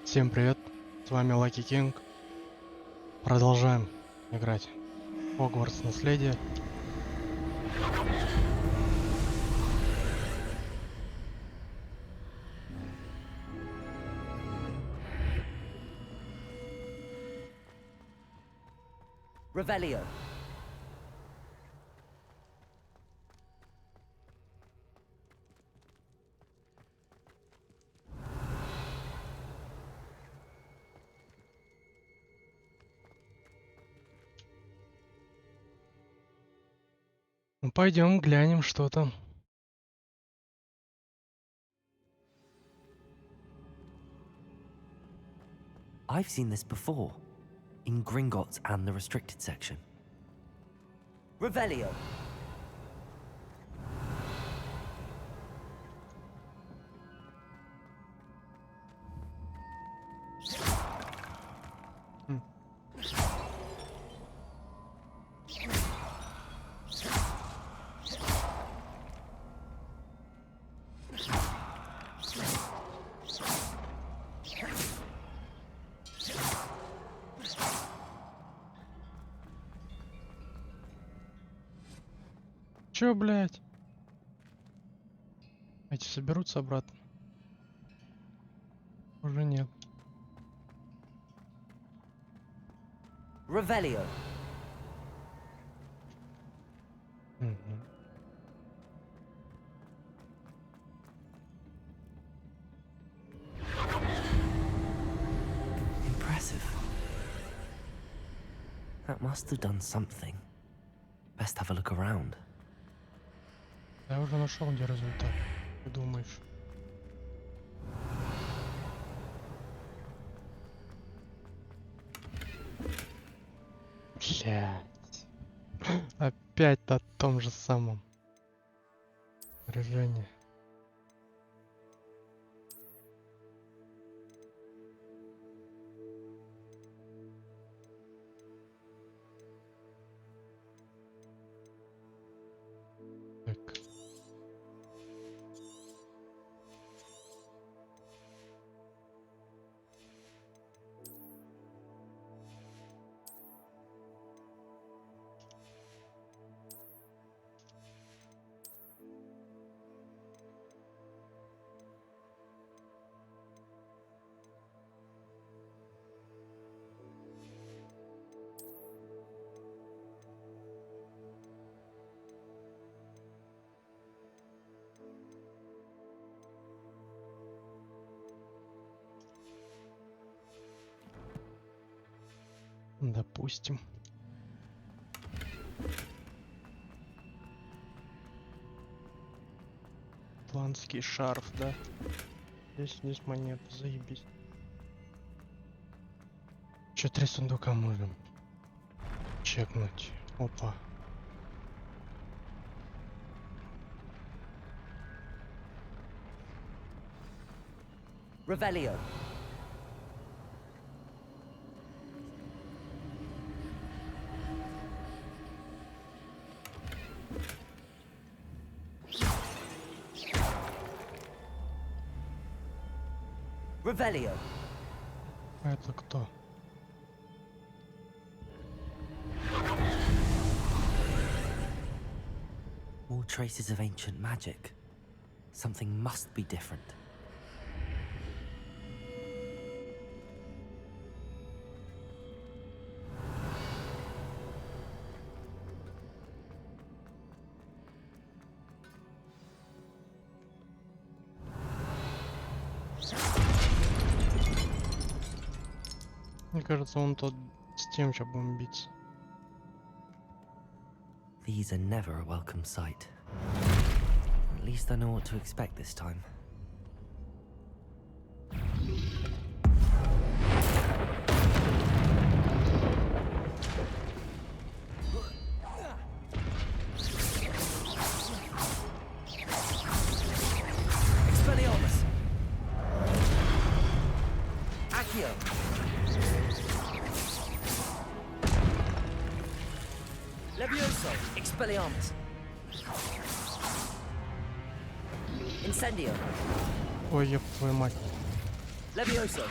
Всем привет, с вами Лаки Кинг. Продолжаем играть Хогвартс Наследие. Revelio. Ну пойдем глянем, что там. I've seen this before, in Gringotts and the restricted section. Revelio. Чё, блядь? Эти соберутся обратно? Уже нет. Revelio. Мгм. Impressive. That must have done something. Best have a look around. Я уже нашел, где результат. Ты думаешь? Блядь. Опять на том же самом снаряжении. Так. Допустим. Атлантский шарф, да? Здесь монеты, заебись. Че, 3 сундука можем чекнуть. Опа. Revelio. Revelio. А это кто? More traces of ancient magic. Something must be different. Мне кажется, он тот с тем, что будем биться. These are never a welcome sight. At least I know what to expect this time. Expelliarmus. Accio. Levioso. Expelliarmus. Incendio. Ой, ёб твою мать. Levioso.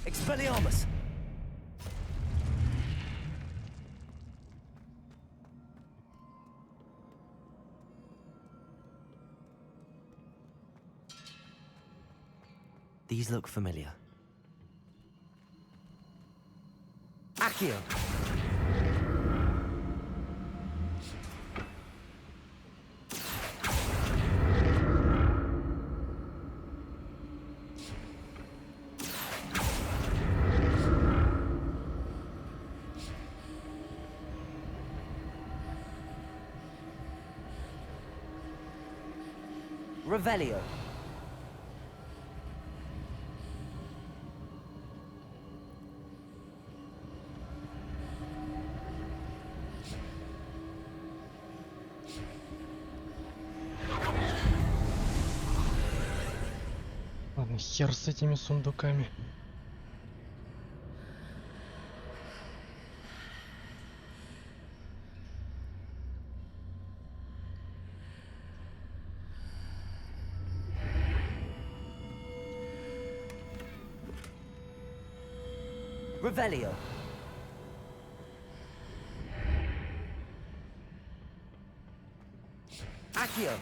Expelliarmus. These look familiar. Accio. Revelio. Ладно, хер с этими сундуками. Revelio. Accio.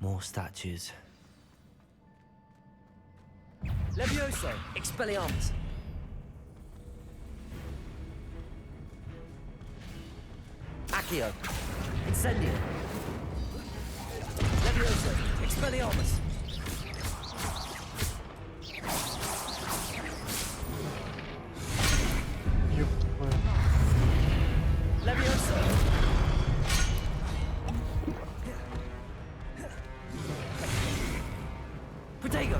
More statues. Levioso. Expelliarmus. Accio. Incendio. Levioso. Expelliarmus. Ёб твою. Levioso. Protego.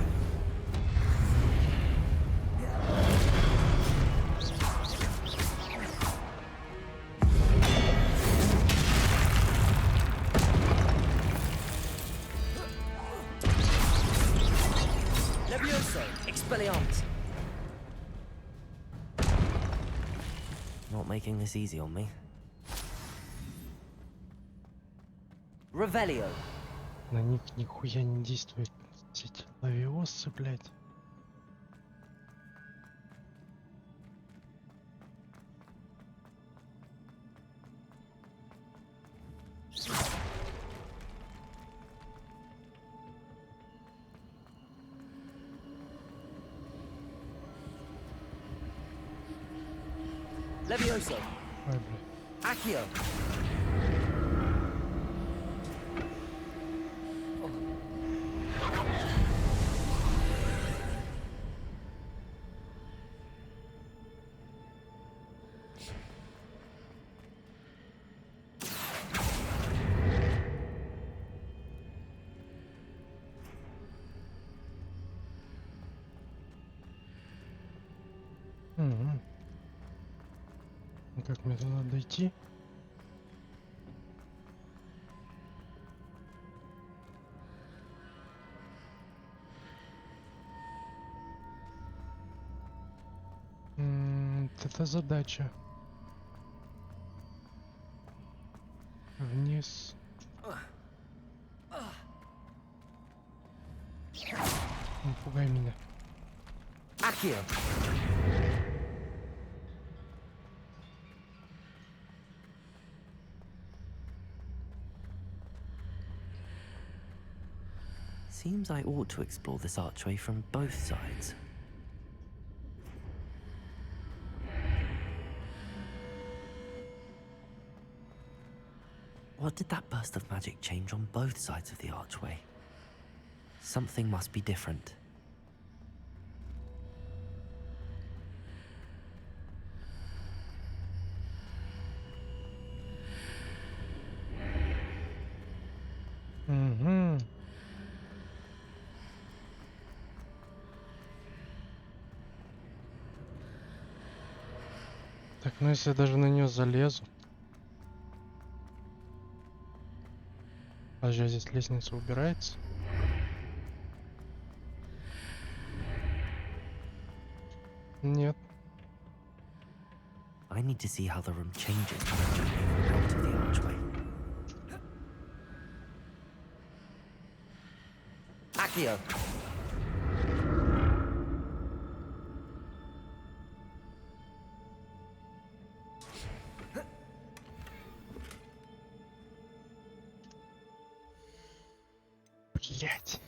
Levioso. Expelliarmus. Not making this easy on me. Revelio. На них нихуя не действует. Эти лавиосы, блядь. Levioso. Ой, блядь. Accio. Мгм. Ну как мне туда дойти? Вот это задача. Вниз. Не пугай меня. Accio. Seems I ought to explore this archway from both sides. What did that burst of magic change on both sides of the archway? Something must be different. Угу. Так, ну если я даже на нее залезу. А же здесь лестница убирается. Нет. I need to see how the room changes when I'm out of the archway. Accio. Блять.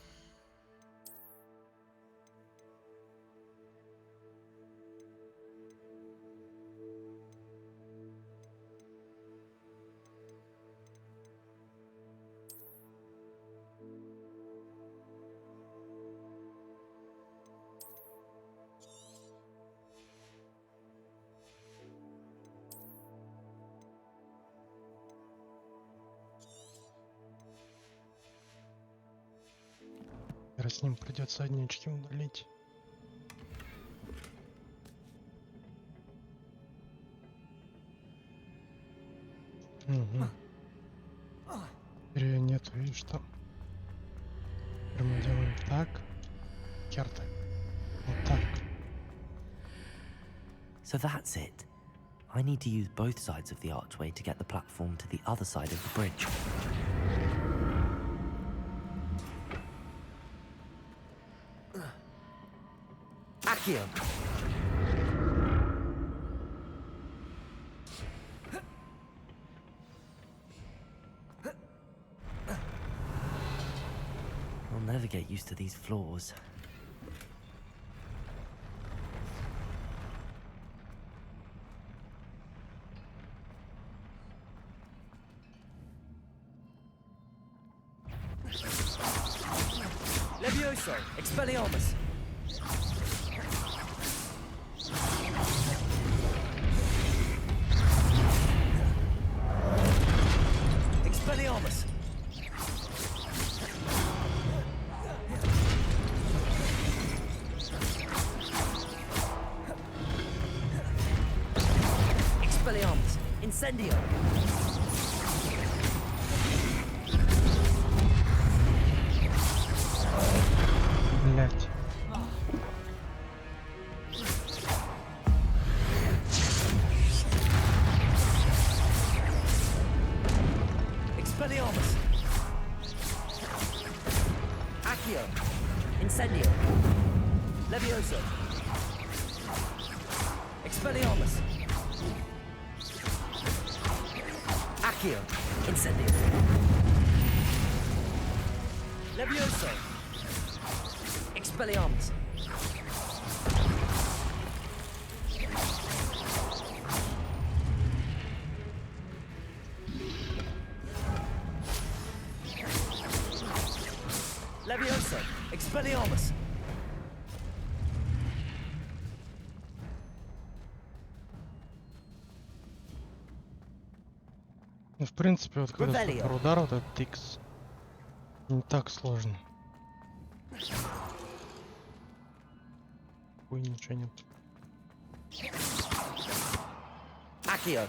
Раз с ним придется одни очки удалить. Угу. Теперь её нету, видишь там. Теперь мы делаем так. Карта. Вот так. So that's it. I need to use both sides of the archway to get the platform to the other side of the bridge. Accio. I'll never get used to these floors. Levioso. Expelliarmus. Expelliarmus. Expelliarmus. Incendio. Блять. Expelliarmus. Accio. Incendio. Levioso. Expelliarmus. Accio. Incendio. Levioso. Expelliarmus. Levioso. Expelliarmus. Ну, в принципе, вот когда Revelio. удар, вот этот X, не так сложно. Ой, ничего нет. Accio.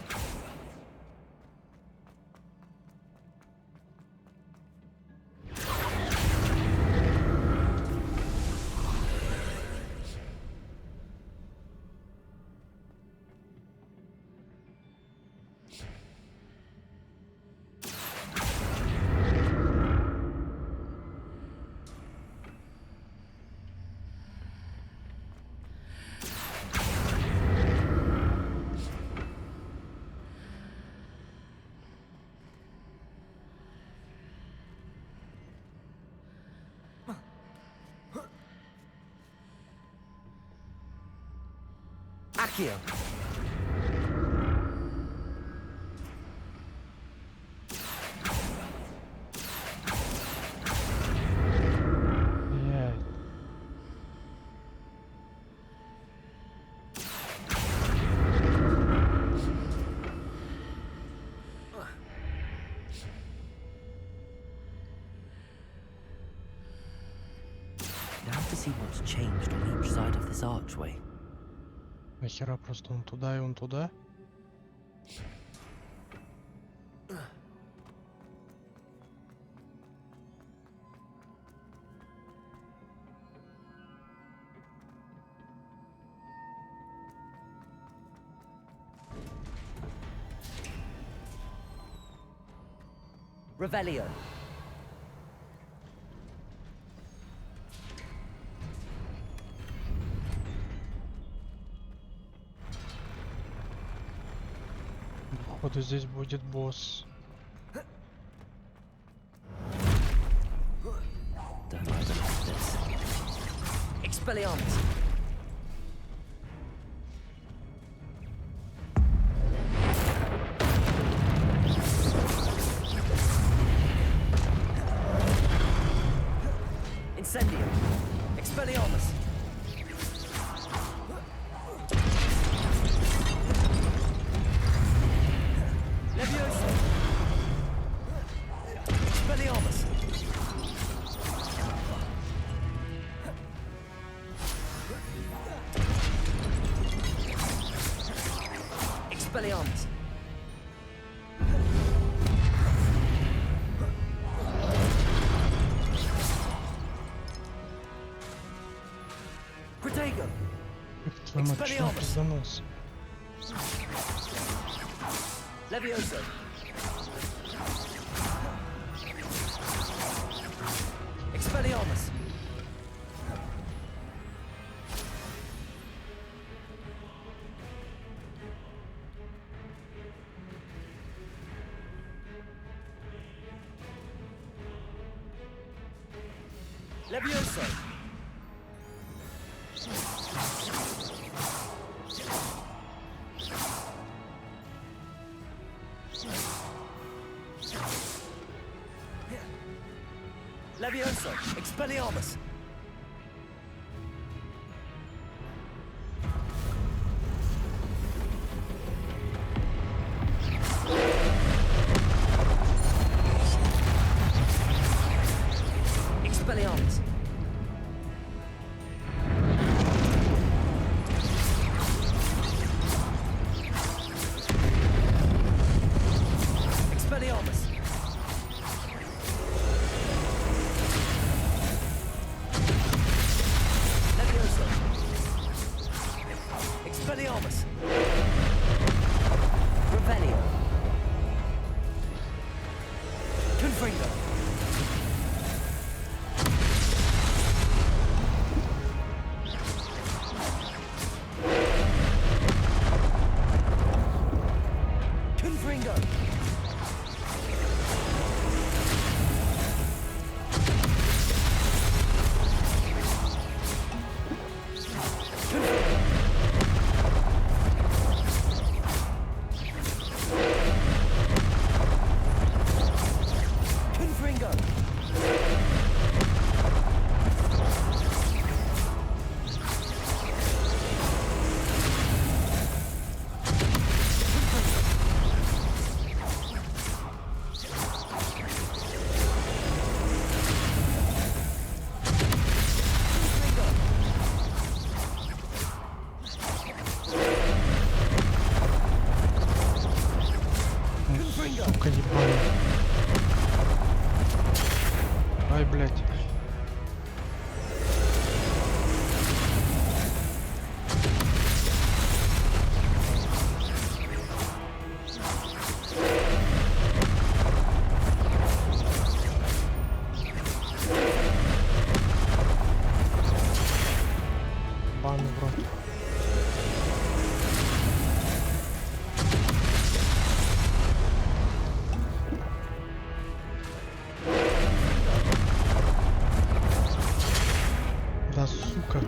Accio. Блять. Now to see what's changed on each side of this archway. Нахера просто он туда и он туда? Revelio. Походу здесь будет босс. Don't overlook this. Expelliarmus. Incendio. Expelliarmus. Levioso. Expelliarmus. Expelliarmus. Protego. Твою мать, что он пизданул? Levioso. Expelliarmus. Levioso. Levioso. Expelliarmus. Expelliarmus. Expelliarmus. Levioso. Expelliarmus. Revelio. Confringo. Confringo. Confringo. Confringo. Сука, ебаный. Ай, блядь. Бан в рот. Да, сука.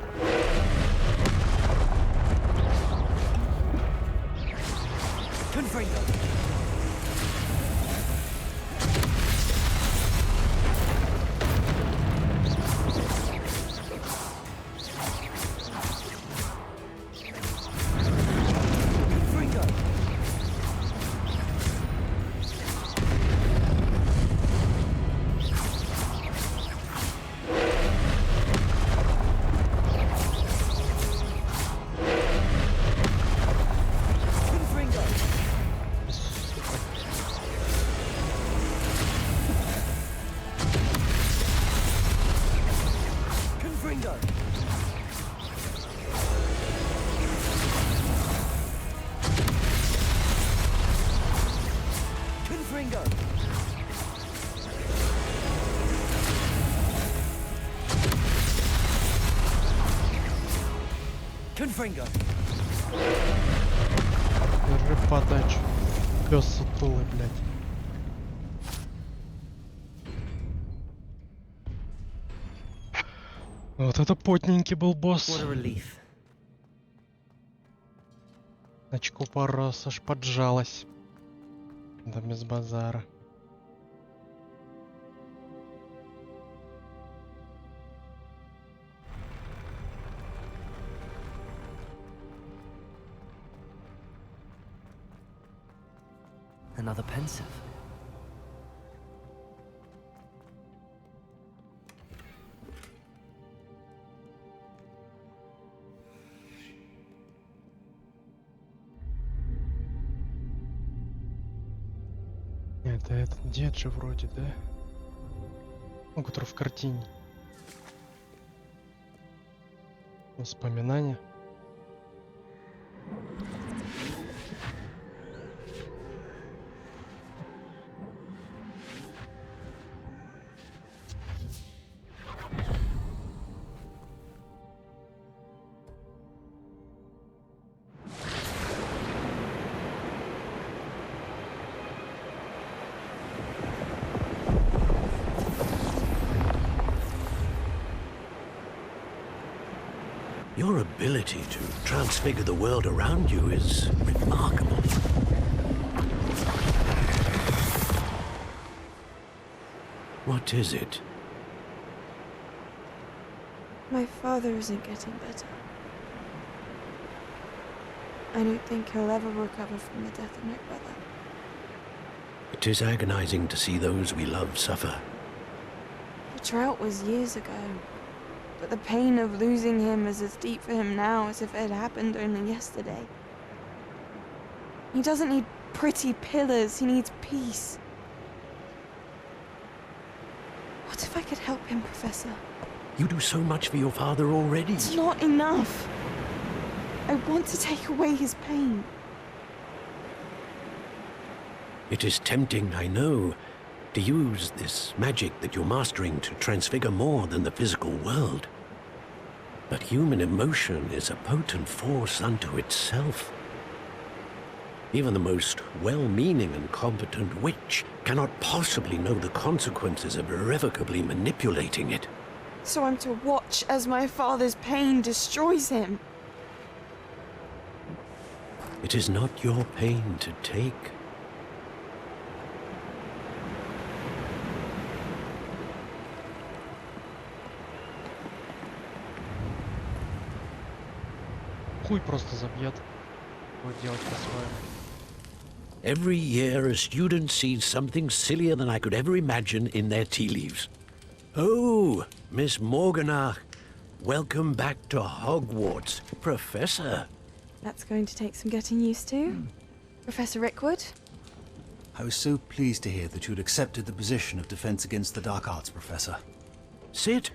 Confringo. Confringo. Confringo. Confringo. Держи подачу. Пес сутулый, блядь. Вот это потненький был босс. What a relief. Очко порос, аж поджалась. Да без базара. Another pensive. Это этот дед же вроде, да? Ну, который в картине. Воспоминания. Your ability to transfigure the world around you is remarkable. What is it? My father isn't getting better. I don't think he'll ever recover from the death of my brother. It is agonizing to see those we love suffer. The drought was years ago, but the pain of losing him is as deep for him now as if it had happened only yesterday. He doesn't need pretty pillars, he needs peace. What if I could help him, Professor? You do so much for your father already. It's not enough. I want to take away his pain. It is tempting, I know, to use this magic that you're mastering to transfigure more than the physical world. But human emotion is a potent force unto itself. Even the most well-meaning and competent witch cannot possibly know the consequences of irrevocably manipulating it. So I'm to watch as my father's pain destroys him. It is not your pain to take. Хуй просто забьет. Будет делать по-своему. Every year a student sees something sillier than I could ever imagine in their tea leaves. Oh, Miss Morganach, welcome back to Hogwarts, Professor. That's going to take some getting used to. Professor Rickwood? I was so pleased to hear that you'd accepted the position of Defense Against the Dark Arts, Professor. Sit,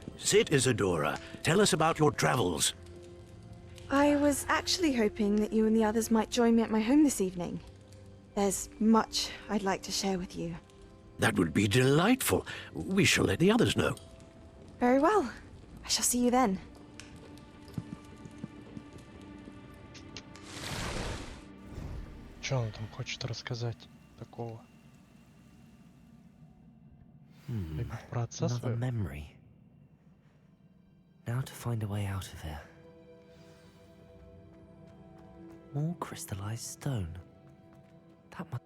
Isadora. Tell us about your travels. I was actually hoping that you and the others might join me at my home this evening. There's much I'd like to share with you. That would be delightful. We shall let the others know. Very well. I shall see you then. Что он там хочет рассказать такого? Либо про отца Another своего? memory. Now to find a way out of here. More crystallized stone. That must...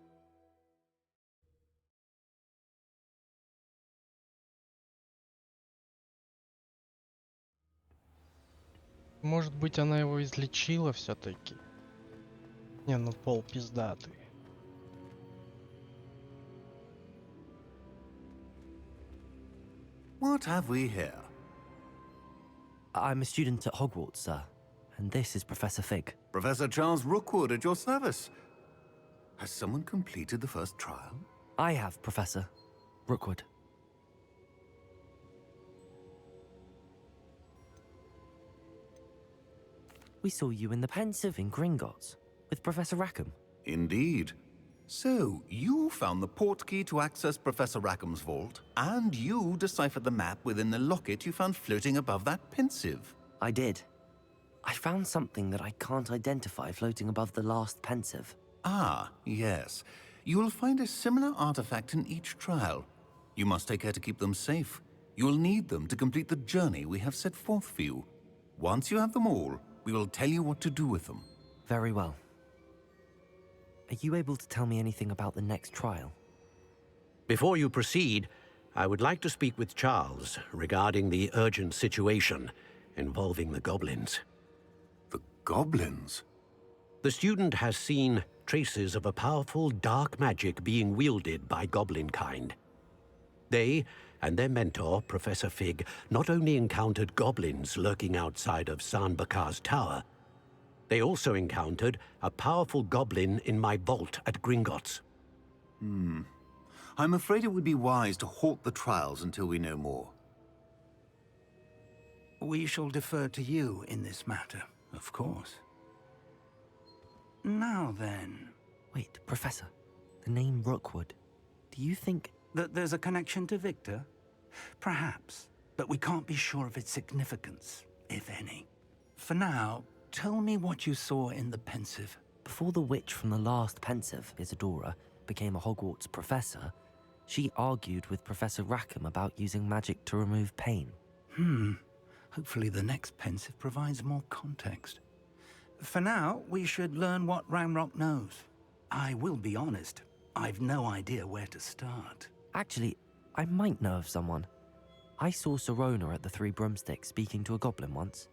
Может быть, она его излечила все-таки? Не, ну пол пиздатый. What have we here? I'm a student at Hogwarts, sir. And this is Professor Fig. Professor Charles Rookwood at your service. Has someone completed the first trial? I have, Professor Rookwood. We saw you in the Pensive in Gringotts with Professor Rackham. Indeed. So, you found the portkey to access Professor Rackham's vault, and you deciphered the map within the locket you found floating above that Pensive. I did. I found something that I can't identify floating above the last pensive. Ah, yes. You will find a similar artifact in each trial. You must take care to keep them safe. You will need them to complete the journey we have set forth for you. Once you have them all, we will tell you what to do with them. Very well. Are you able to tell me anything about the next trial? Before you proceed, I would like to speak with Charles regarding the urgent situation involving the goblins. The goblins? The student has seen traces of a powerful dark magic being wielded by goblin kind. They and their mentor, Professor Fig, not only encountered goblins lurking outside of Sanbakar's tower, they also encountered a powerful goblin in my vault at Gringotts. I'm afraid it would be wise to halt the trials until we know more. We shall defer to you in this matter, of course. Now then, Wait, Professor. The name Rookwood. Do you think... that there's a connection to Victor? Perhaps, but we can't be sure of its significance, if any. For now, tell me what you saw in the pensive. Before the witch from the last pensive, Isadora, became a Hogwarts professor, she argued with Professor Rackham about using magic to remove pain. Hopefully the next pensive provides more context. For now, we should learn what Ranrock knows. I will be honest, I've no idea where to start. Actually, I might know of someone. I saw Serona at the Three Broomsticks speaking to a goblin once.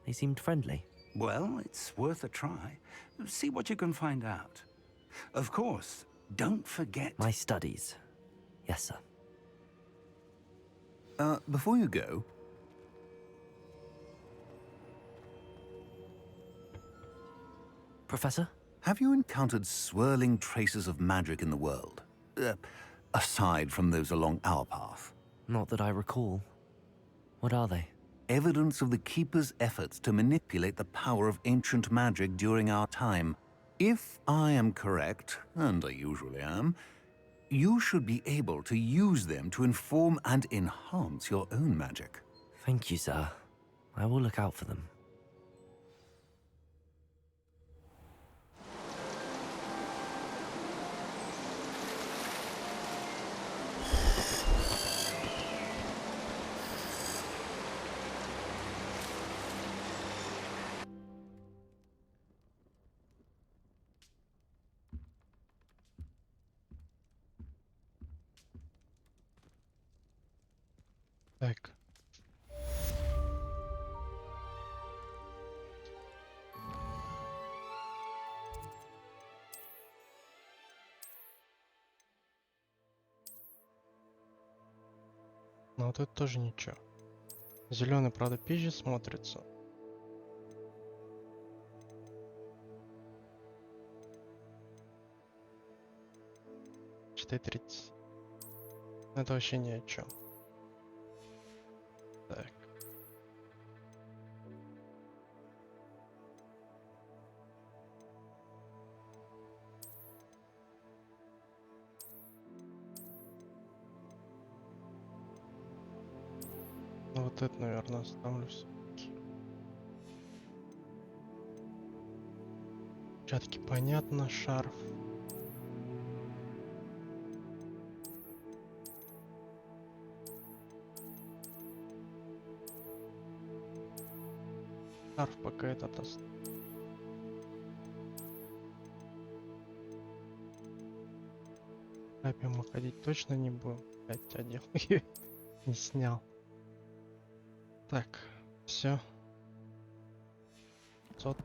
They seemed friendly. Well, it's worth a try. See what you can find out. Of course, don't forget... My studies. Yes, sir. Before you go, Professor? have you encountered swirling traces of magic in the world? Aside from those along our path. Not that I recall. What are they? Evidence of the Keeper's efforts to manipulate the power of ancient magic during our time. If I am correct, and I usually am, you should be able to use them to inform and enhance your own magic. Thank you, sir. I will look out for them. Так. Ну вот это тоже ничего. Зеленый, правда, пизже смотрится. Читай 30. Это вообще ни о чем. Так. Ну вот это, наверное, оставлю все-таки. Чатки понятно, шарф. Шарф пока этот оставлю. Капи мы ходить точно не будем. Опять одел. Не снял. Так, все. 500.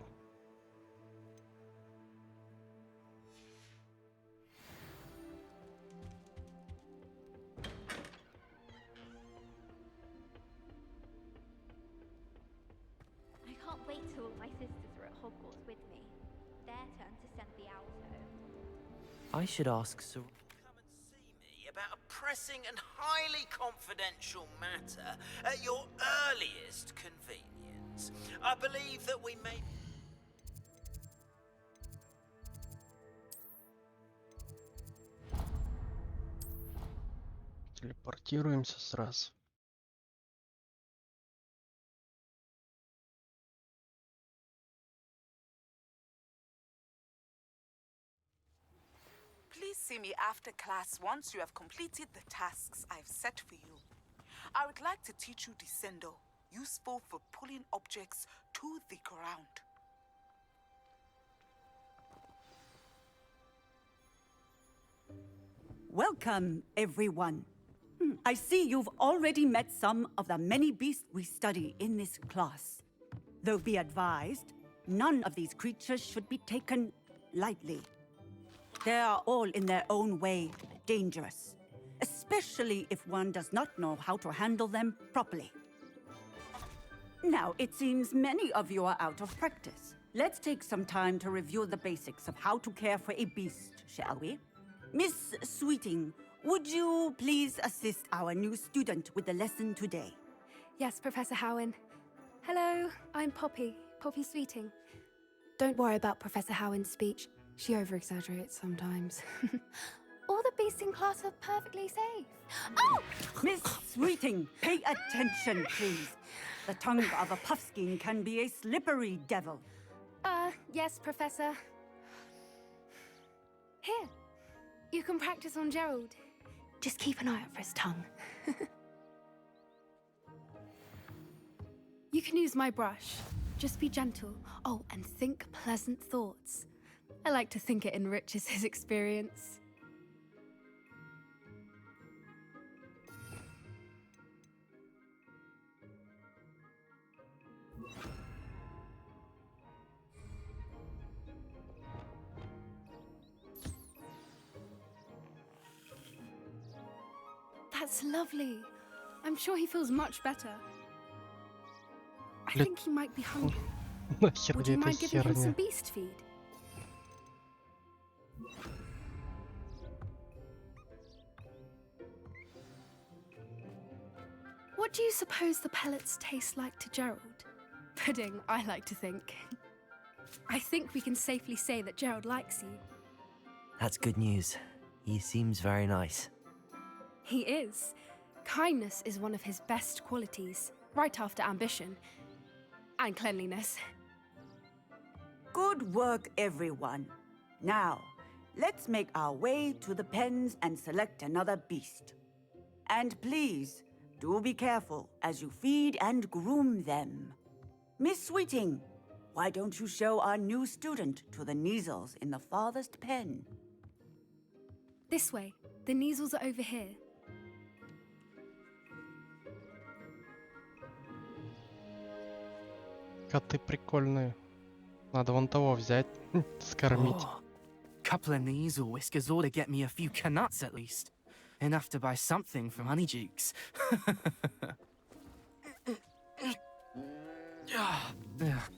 I can't wait till my sisters are at Hogwarts with me. Their turn to send the owls home. I should ask Sir... Come and see me about a pressing and highly confidential matter at your earliest convenience. I believe that we may... Телепортируемся сразу. see me after class once you have completed the tasks I've set for you. I would like to teach you descendo, useful for pulling objects to the ground. Welcome, everyone. I see you've already met some of the many beasts we study in this class. Though be advised, none of these creatures should be taken lightly. They are all in their own way dangerous, especially if one does not know how to handle them properly. Now, it seems many of you are out of practice. Let's take some time to review the basics of how to care for a beast, shall we? Miss Sweeting, would you please assist our new student with the lesson today? Yes, Professor Howen. Hello, I'm Poppy Sweeting. Don't worry about Professor Howen's speech. She over-exaggerates sometimes. All the beasts in class are perfectly safe. Oh! Miss Sweeting, pay attention, please. The tongue of a puffskein can be a slippery devil. Yes, Professor. Here, you can practice on Gerald. Just keep an eye out for his tongue. You can use my brush. Just be gentle. Oh, and think pleasant thoughts. I like to think it enriches his experience. That's lovely. I'm sure he feels much better. I think he might be hungry. Would you mind giving him some beast feed? What do you suppose the pellets taste like to Gerald? Pudding, I like to think. I think we can safely say that Gerald likes you. That's good news. He seems very nice. He is. Kindness is one of his best qualities, right after ambition. And cleanliness. Good work, everyone. Now, let's make our way to the pens and select another beast. And please, do be careful as you feed and groom them. Miss Sweeting, why don't you show our new student to the Neasels in the farthest pen? This way. The Neasels are over here. Коты прикольные. Надо вон того взять, скормить. Couple of Neasel whiskers ought to get me a few canuts at least. Enough to buy something from Honeydukes.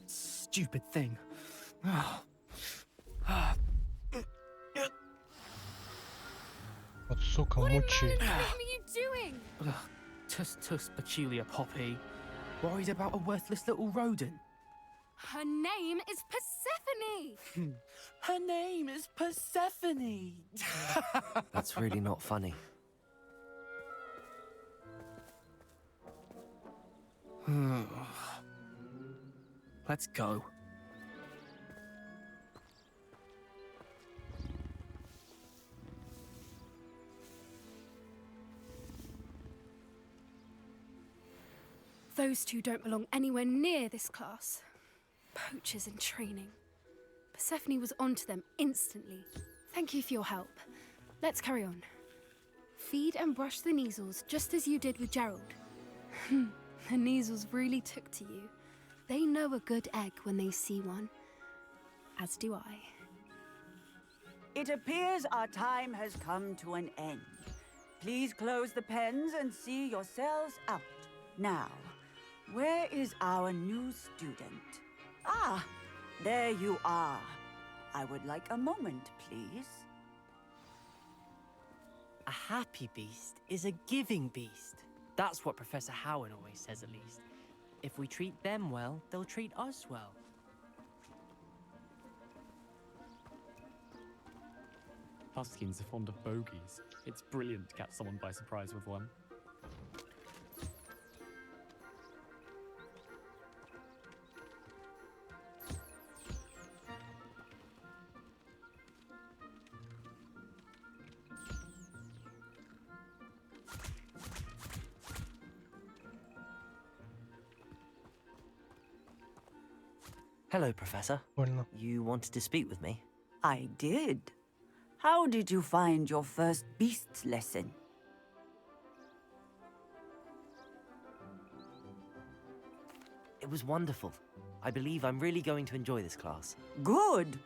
Stupid thing. Вот сука, мучает. What are you doing? Tuss peculiar Poppy. Worried about a worthless little rodent. Her name is Persephone! Her name is Persephone! That's really not funny. Let's go. Those two don't belong anywhere near this class. Poachers in training. Persephone was onto them instantly. Thank you for your help. Let's carry on. Feed and brush the Neasels just as you did with Gerald. The Neasels really took to you. They know a good egg when they see one. As do I. It appears our time has come to an end. Please close the pens and see yourselves out. Now, where is our new student? Ah, there you are. I would like a moment, please. A happy beast is a giving beast. That's what Professor Howen always says, at least. If we treat them well, they'll treat us well. Puffskins are fond of bogies. It's brilliant to catch someone by surprise with one. Hello, Professor. Больно. You wanted to speak with me? I did. How did you find your first beasts lesson? It was wonderful. I believe I'm really going to enjoy this class. Good.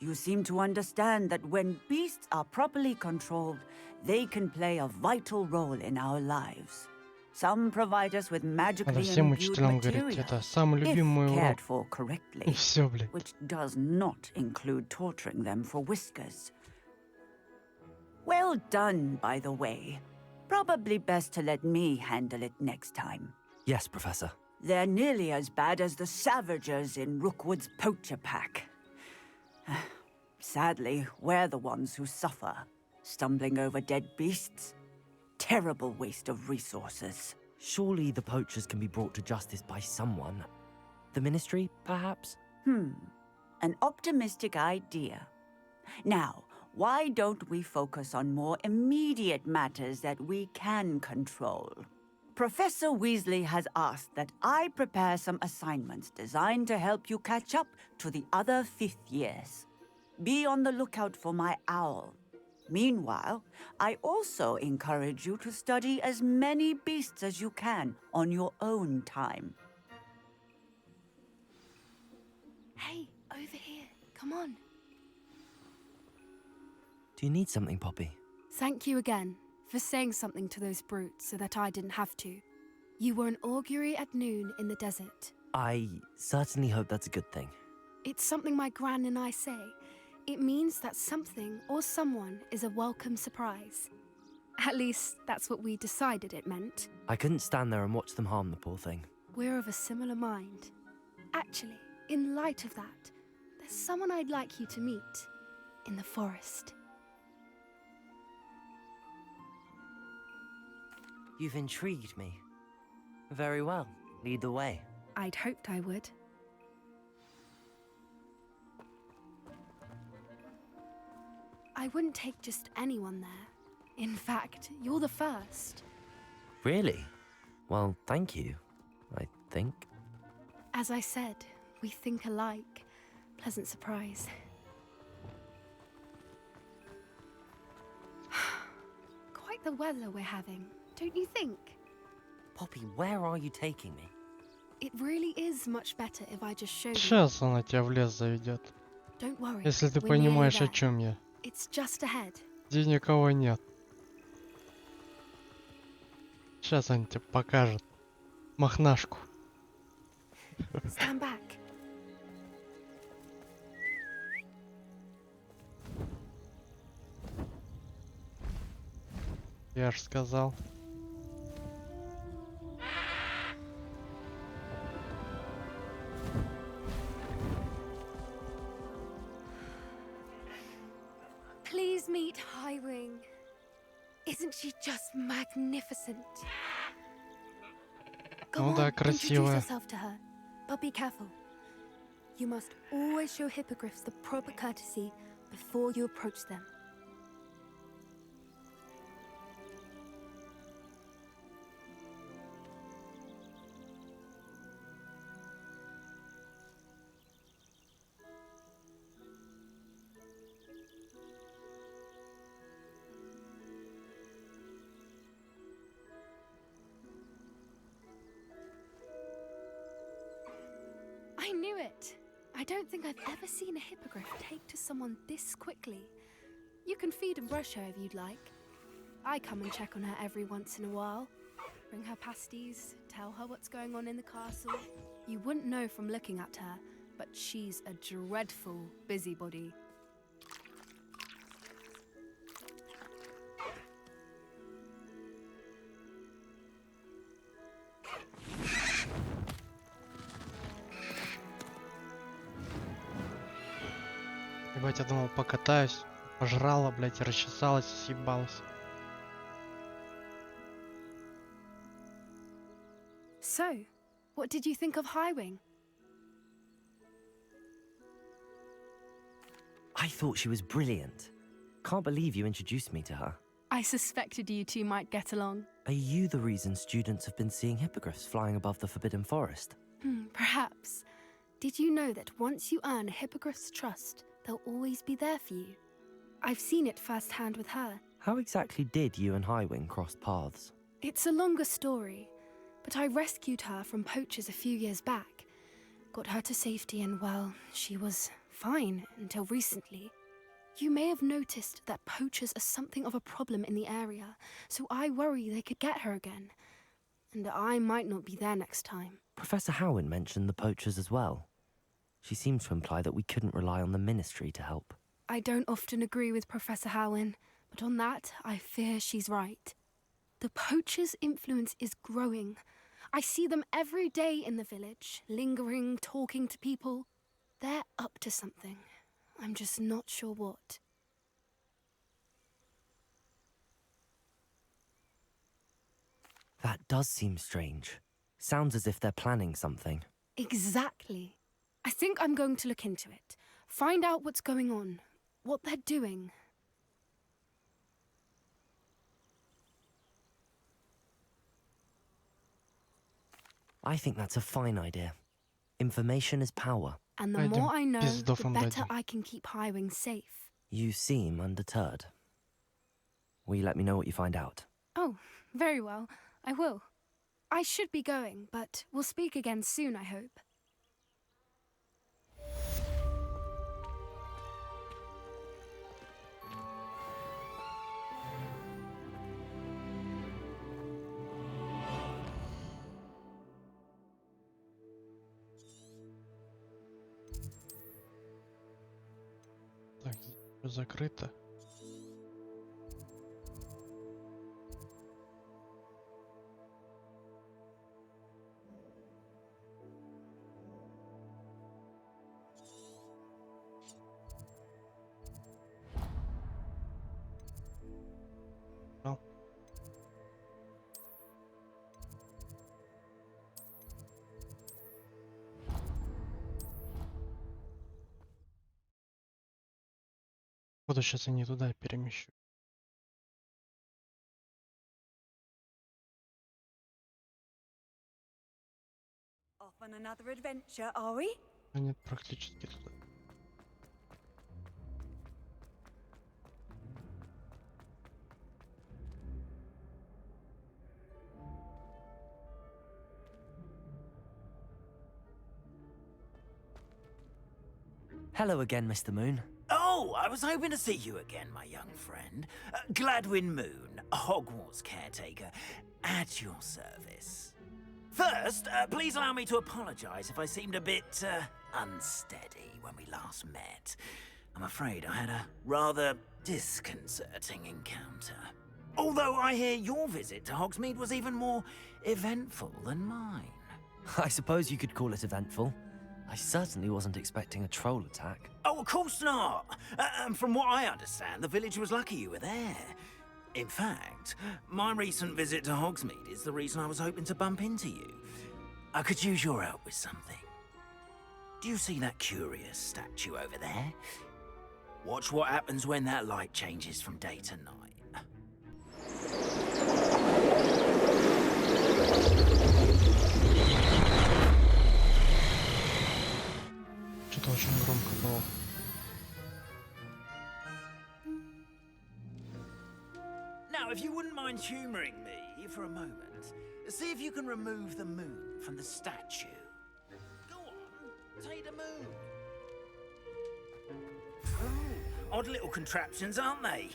You seem to understand that when beasts are properly controlled, they can play a vital role in our lives. Some provide us with magically Надо всем imbued учителям говорить, material, это самый if любимый урок. cared for correctly, И все, блядь. which does not include torturing them for whiskers. Well done, by the way. Probably best to let me handle it next time. Yes, Professor. They're nearly as bad as the Savagers in Rookwood's poacher pack. Sadly, we're the ones who suffer, stumbling over dead beasts. Terrible waste of resources. Surely the poachers can be brought to justice by someone. The Ministry, perhaps? An optimistic idea. Now, why don't we focus on more immediate matters that we can control? Professor Weasley has asked that I prepare some assignments designed to help you catch up to the other 5th years. Be on the lookout for my owl. Meanwhile, I also encourage you to study as many beasts as you can on your own time. Hey, over here. Come on. Do you need something, Poppy? Thank you again for saying something to those brutes so that I didn't have to. You were an augury at noon in the desert. I certainly hope that's a good thing. It's something my gran and I say. It means that something or someone is a welcome surprise. At least, that's what we decided it meant. I couldn't stand there and watch them harm the poor thing. We're of a similar mind. Actually, in light of that, there's someone I'd like you to meet in the forest. You've intrigued me. Very well. Lead the way. I'd hoped I would. I wouldn't take just anyone there. In fact, you're the first. Really? Well, thank you, I think. As I said, we think alike. Pleasant surprise. Quite the weather we're having, don't you think? Poppy, where are you taking me? It really is much better if I just show you. Сейчас она тебя в лес заведет. Don't worry. Если ты we're nearly понимаешь, о there. чем я. It's just ahead. Где никого нет. Сейчас она тебе покажет. Мохнашку. Stand back. Я ж сказал. Please meet Highwing. Isn't she just magnificent? Go Ну on, да, introduce красивая. yourself to her, but be careful. You must always show hippogriffs the proper courtesy before you approach them. I knew it! I don't think I've ever seen a hippogriff take to someone this quickly. You can feed and brush her if you'd like. I come and check on her every once in a while. Bring her pasties, tell her what's going on in the castle. You wouldn't know from looking at her, but she's a dreadful busybody. Ебать, я думал, покатаюсь. Пожрала, блядь, и расчесалась, и съебалась. So, what did you think of Highwing? I thought she was brilliant. Can't believe you introduced me to her. I suspected you two might get along. Are you the reason students have been seeing hippogriffs flying above the Forbidden Forest? Perhaps. Did you know that once you earn a hippogriff's trust, they'll always be there for you? I've seen it firsthand with her. How exactly did you and Highwing cross paths? It's a longer story, but I rescued her from poachers a few years back. Got her to safety and, well, she was fine until recently. You may have noticed that poachers are something of a problem in the area, so I worry they could get her again. And I might not be there next time. Professor Howen mentioned the poachers as well. She seemed to imply that we couldn't rely on the Ministry to help. I don't often agree with Professor Howen, but on that, I fear she's right. The poachers' influence is growing. I see them every day in the village, lingering, talking to people. They're up to something. I'm just not sure what. That does seem strange. Sounds as if they're planning something. Exactly. I think I'm going to look into it. Find out what's going on, what they're doing. I think that's a fine idea. Information is power. And the more I know, the better I can keep Highwing safe. You seem undeterred. Will you let me know what you find out? Oh, very well. I will. I should be going, but we'll speak again soon, I hope. Так, здесь закрыто. Буду сейчас и не туда перемещу. Off on another adventure, are we? А нет, практически туда. Hello again, Mr. Moon. Oh, I was hoping to see you again, my young friend. Gladwin Moon, Hogwarts caretaker, at your service. First, please allow me to apologize if I seemed a bit unsteady when we last met. I'm afraid I had a rather disconcerting encounter. Although I hear your visit to Hogsmeade was even more eventful than mine. I suppose you could call it eventful. I certainly wasn't expecting a troll attack. Oh, of course not. And from what I understand, the village was lucky you were there. In fact, my recent visit to Hogsmeade is the reason I was hoping to bump into you. I could use your help with something. Do you see that curious statue over there? Watch what happens when that light changes from day to night. Что-то очень громко было. Now, if you wouldn't mind humoring me for a moment, see if you can remove the moon from the statue. Go on, take the moon. Oh, odd little contraptions, aren't they?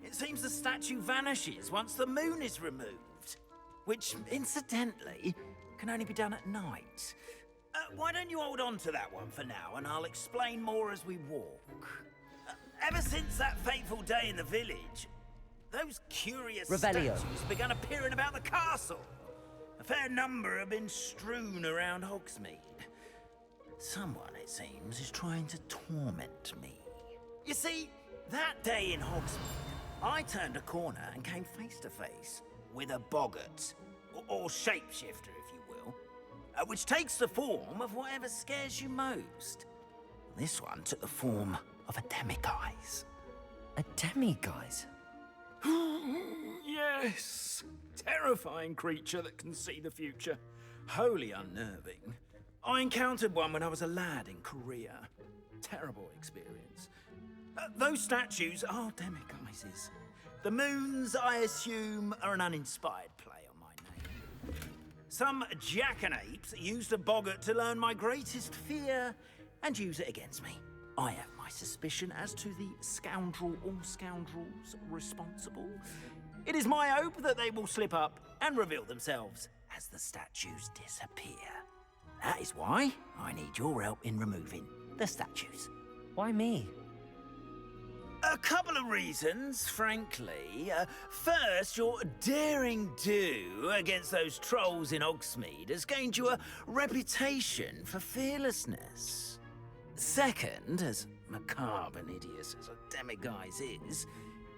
It seems the statue vanishes once the moon is removed. Which, incidentally, can only be done at night. Why don't you hold on to that one for now, and I'll explain more as we walk. Ever since that fateful day in the village, those curious Revelio. statues began appearing about the castle. A fair number have been strewn around Hogsmeade. Someone, it seems, is trying to torment me. You see, that day in Hogsmeade, I turned a corner and came face to face with a boggart, or shapeshifter, if you will, which takes the form of whatever scares you most. This one took the form of a demiguise. A demiguise? Yes! Terrifying creature that can see the future. Wholly unnerving. I encountered one when I was a lad in Korea. Terrible experience. Those statues are demiguises. The moons, I assume, are an uninspired play on my name. Some jackanapes used a boggart to learn my greatest fear and use it against me. I have my suspicion as to the scoundrel or scoundrels responsible. It is my hope that they will slip up and reveal themselves as the statues disappear. That is why I need your help in removing the statues. Why me? A couple of reasons, frankly. First, your daring do against those trolls in Hogsmeade has gained you a reputation for fearlessness. Second, as macabre and hideous as a demiguise is,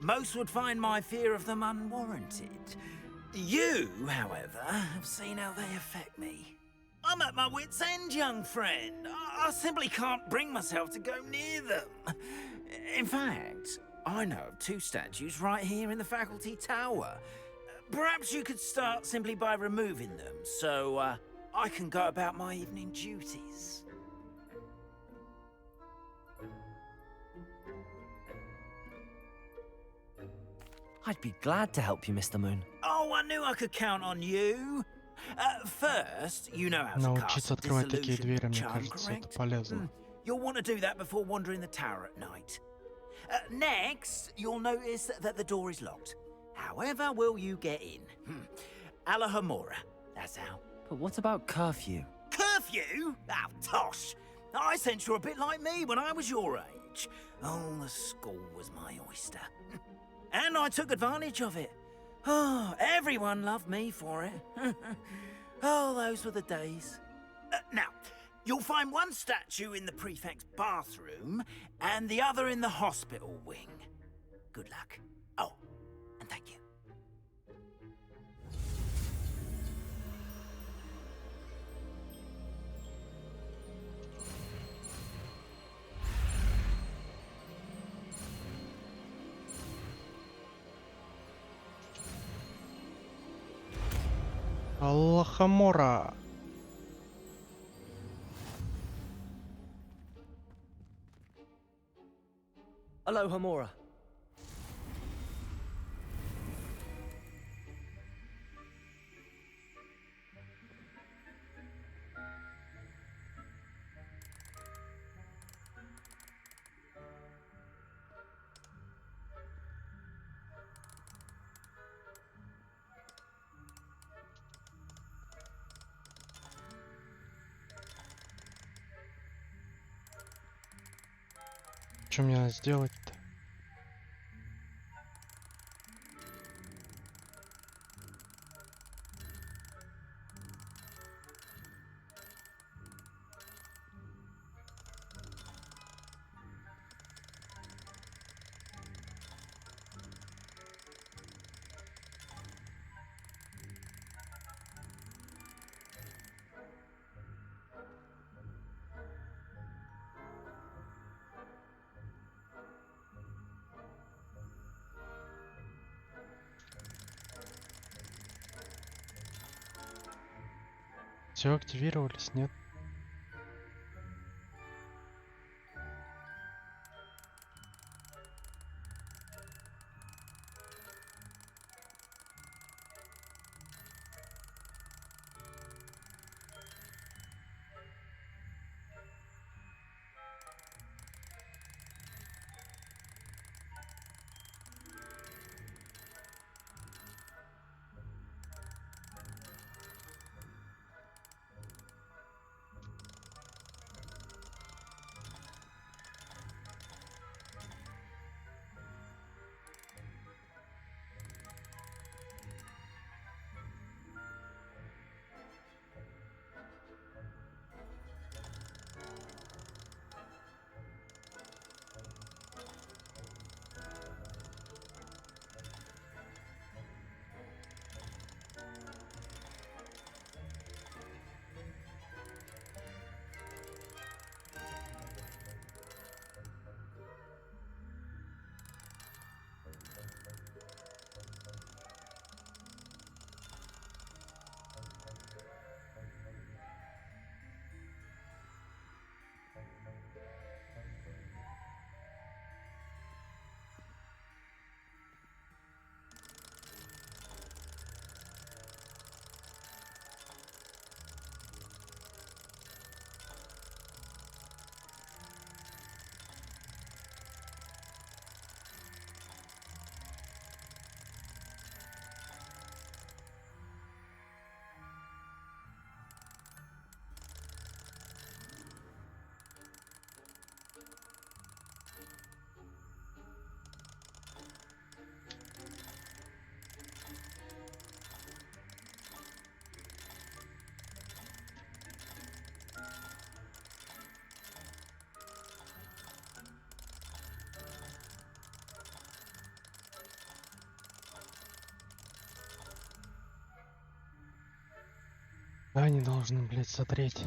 most would find my fear of them unwarranted. You, however, have seen how they affect me. I'm at my wit's end, young friend. I simply can't bring myself to go near them. In fact, I know of 2 statues right here in the faculty tower. Perhaps you could start simply by removing them, so I can go about my evening duties. I'd be glad to help you, Mr. Moon. Oh, I knew I could count on you. First, you know how to cast Научиться открывать такие disillusion двери, мне charm, кажется, это correct? полезно. You'll want to do that before wandering the tower at night. Next, you'll notice that the door is locked. However will you get in? Alahomora, that's how. But what about curfew? Curfew? Oh, tosh. I sense you're a bit like me when I was your age. Oh, the school was my oyster. And I took advantage of it. Oh, everyone loved me for it. Oh, those were the days. Now, you'll find one statue in the prefect's bathroom and the other in the hospital wing. Good luck. Oh, and thank you. Аллахамора. Aloha Mora. Что мне надо сделать-то? Все активировались, нет? Когда они должны, блядь, сотреть?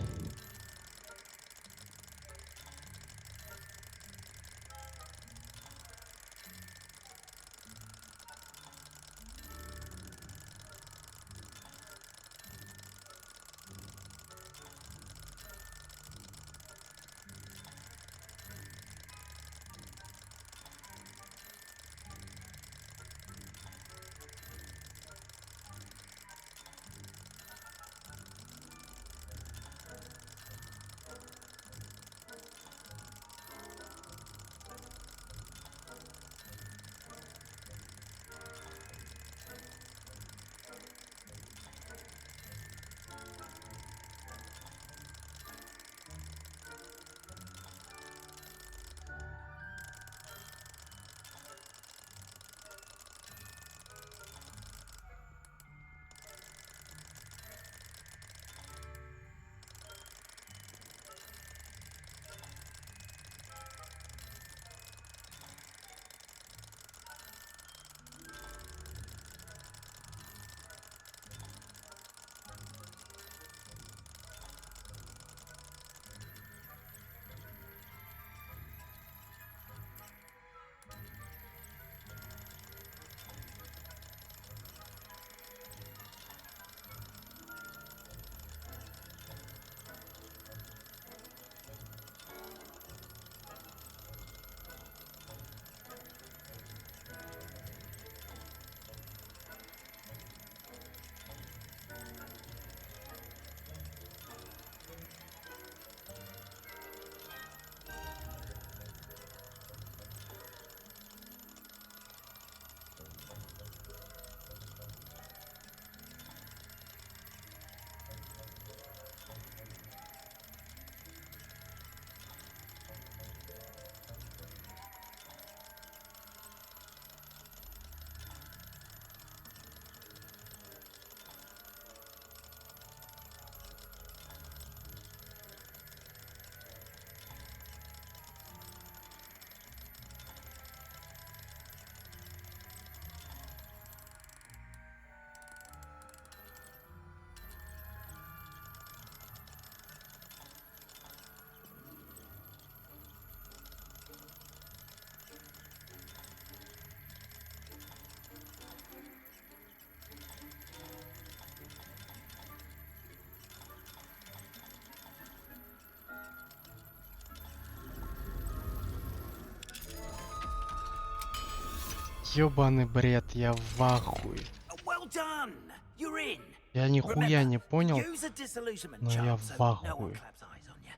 Ёбаный бред, я в ахуе. Well done. You're in. Я нихуя не понял, Use a disillusionment но я charm в so no one ахуе. claps eyes on you.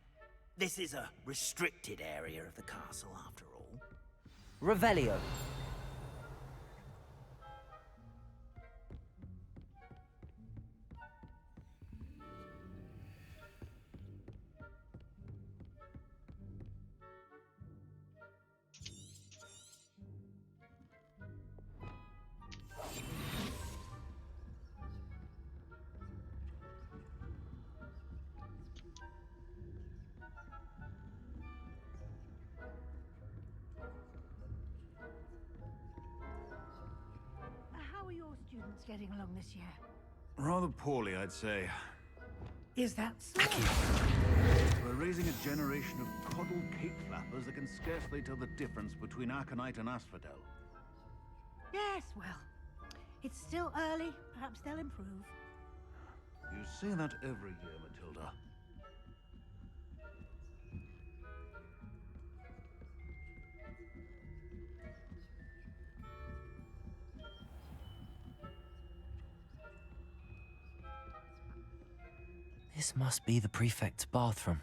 This is a restricted area of the castle after all. Revelio. How are your students getting along this year? Rather poorly, I'd say. Is that so? We're raising a generation of coddled cape flappers that can scarcely tell the difference between aconite and asphodel. Yes, well, it's still early. Perhaps they'll improve. You say that every year, Matilda. This must be the prefect's bathroom.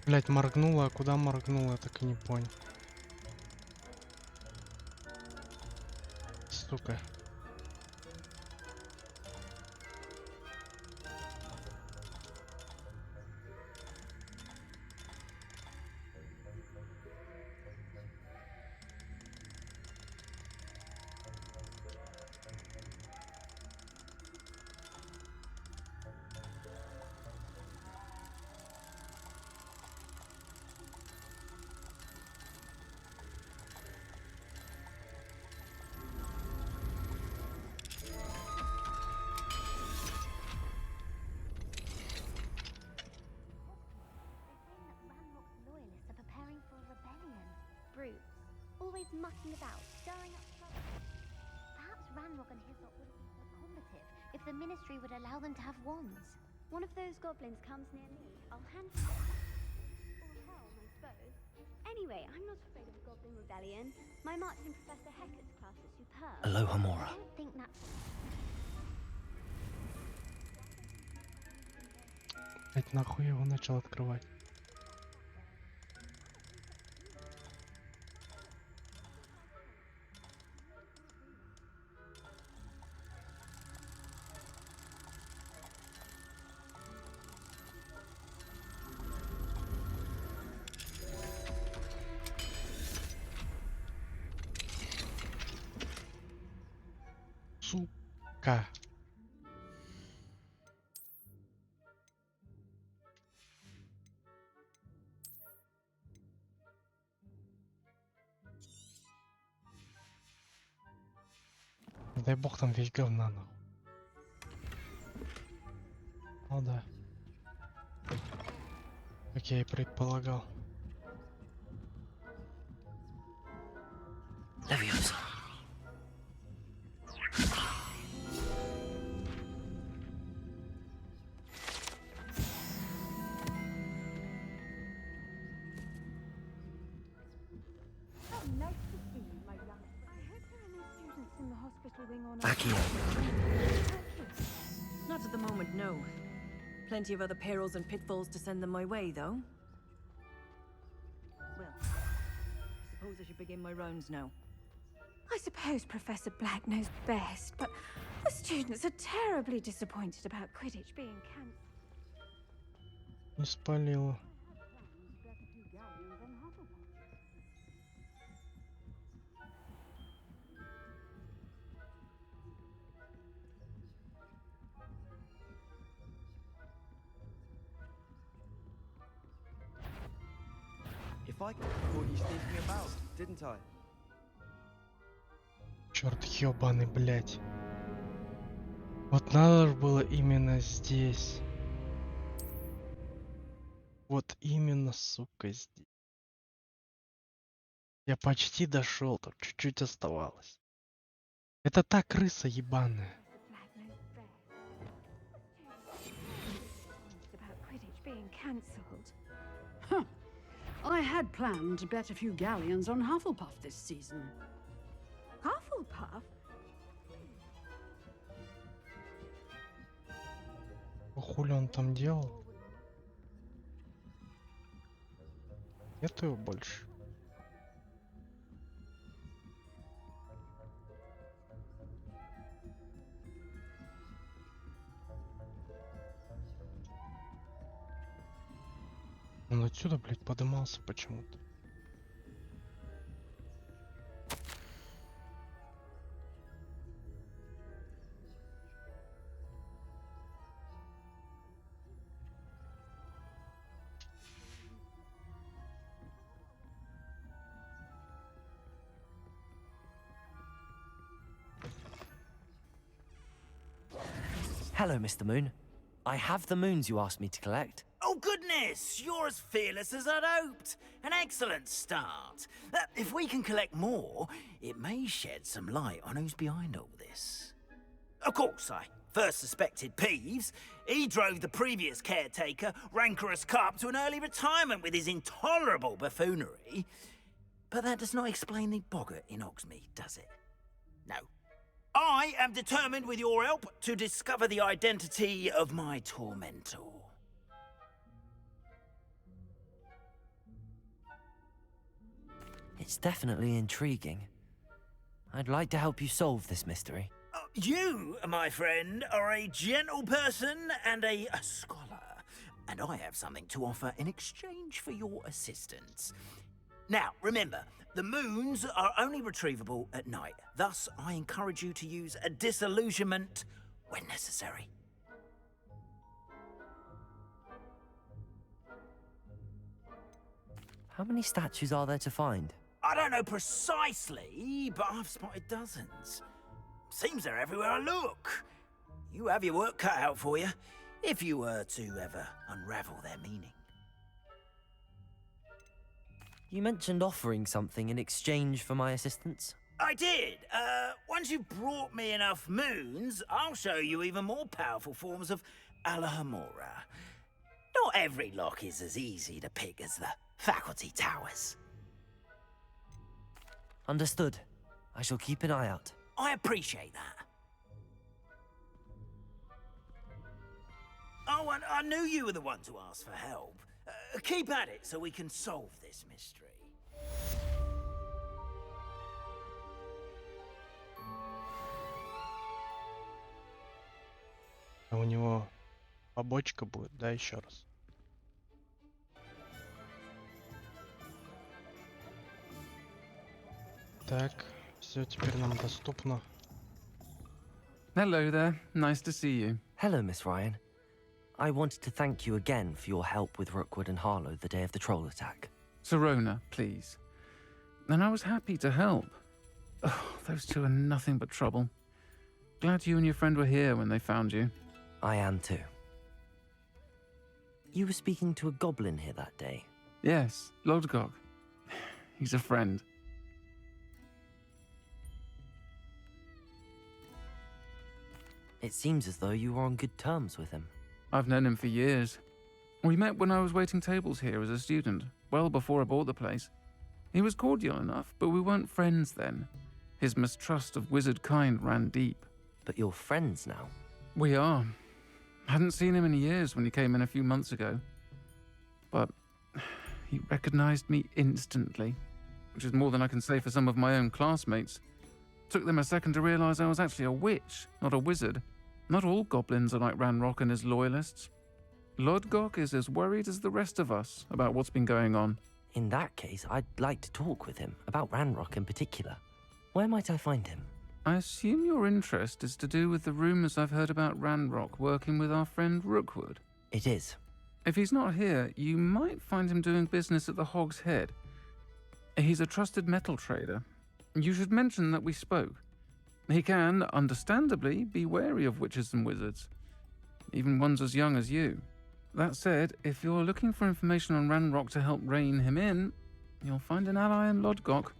Блять, моргнула, а куда моргнула, я так и не понял. Сука. always mucking about, stirring up trouble. Perhaps Ranrock and his lot wouldn't be so combative if the Ministry would allow them to have wands. One of those goblins comes near me, I'll hand him or helm, I suppose. Anyway, I'm not afraid of a goblin rebellion. My marching Professor Hecat's class is superb. Aloha, Mora. I don't think that's... Блять, нахуй я его начал открывать? Сука. Не дай бог там весь говна нахуй. О да. Как я и предполагал. Левиус. Back here. Not at the moment, no. Plenty of other perils and pitfalls to send them my way, though. Well, I suppose I should begin my rounds now. I suppose Professor Black knows best, but the students are terribly disappointed about Quidditch being cancelled. Не спалила. If I caught you sneaking about, didn't I? Черт ёбаный, блять. Вот надо же было именно здесь. Вот именно, сука, здесь. Я почти дошел, там чуть-чуть оставалось. Это та крыса ебаная. About Quidditch being cancelled. Huh. I had planned to bet a few galleons on Hufflepuff this season. Hufflepuff? Хули он там делал? Нету его больше. Он отсюда, блядь, подымался почему-то. Hello, Mr. Moon. I have the moons you asked me to collect. Oh, goodness! You're as fearless as I'd hoped. An excellent start. If we can collect more, it may shed some light on who's behind all this. Of course, I first suspected Peeves. He drove the previous caretaker, Rancorous Carp, to an early retirement with his intolerable buffoonery. But that does not explain the boggart in Hogsmeade, does it? No. I am determined, with your help, to discover the identity of my tormentor. It's definitely intriguing. I'd like to help you solve this mystery. You, my friend, are a gentle person and a scholar, and I have something to offer in exchange for your assistance. Now, remember, the moons are only retrievable at night. Thus, I encourage you to use a disillusionment when necessary. How many statues are there to find? I don't know precisely, but I've spotted dozens. Seems they're everywhere I look. You have your work cut out for you, if you were to ever unravel their meaning. You mentioned offering something in exchange for my assistance. I did. Once you've brought me enough moons, I'll show you even more powerful forms of Alahamora. Not every lock is as easy to pick as the faculty towers. Understood. I shall keep an eye out. I appreciate that. Oh, and I knew you were the one to ask for help. Keep at it so we can solve this mystery. А у него побочка будет, да, еще раз? Так, все теперь нам доступно. Hello there. Nice to see you. Hello, Miss Ryan. I wanted to thank you again for your help with Rookwood and Harlow the day of the troll attack. Sirona, please. And I was happy to help. Oh, those two are nothing but trouble. Glad you and your friend were here when they found you. I am too. You were speaking to a goblin here that day. Yes, Lodgok. He's a friend. It seems as though you were on good terms with him. I've known him for years. We met when I was waiting tables here as a student, well before I bought the place. He was cordial enough, but we weren't friends then. His mistrust of wizard kind ran deep. But you're friends now? We are. Hadn't seen him in years when he came in a few months ago. But he recognized me instantly, which is more than I can say for some of my own classmates. Took them a second to realize I was actually a witch, not a wizard. Not all goblins are like Ranrock and his loyalists. Lodgok is as worried as the rest of us about what's been going on. In that case, I'd like to talk with him, about Ranrock in particular. Where might I find him? I assume your interest is to do with the rumors I've heard about Ranrock working with our friend Rookwood. It is. If he's not here, you might find him doing business at the Hog's Head. He's a trusted metal trader. You should mention that we spoke. He can, understandably, be wary of witches and wizards, even ones as young as you. That said, if you're looking for information on Ranrock to help rein him in, you'll find an ally in Lodgok.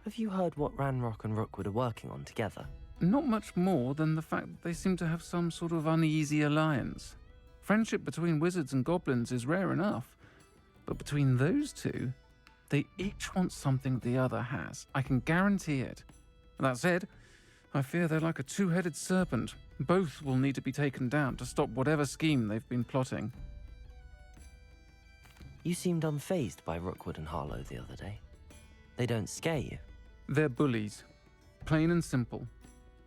Have you heard what Ranrock and Rookwood are working on together? Not much more than the fact that they seem to have some sort of uneasy alliance. Friendship between wizards and goblins is rare enough, but between those two, they each want something the other has. I can guarantee it. That said, I fear they're like a two-headed serpent. Both will need to be taken down to stop whatever scheme they've been plotting. You seemed unfazed by Rookwood and Harlow the other day. They don't scare you? They're bullies. Plain and simple.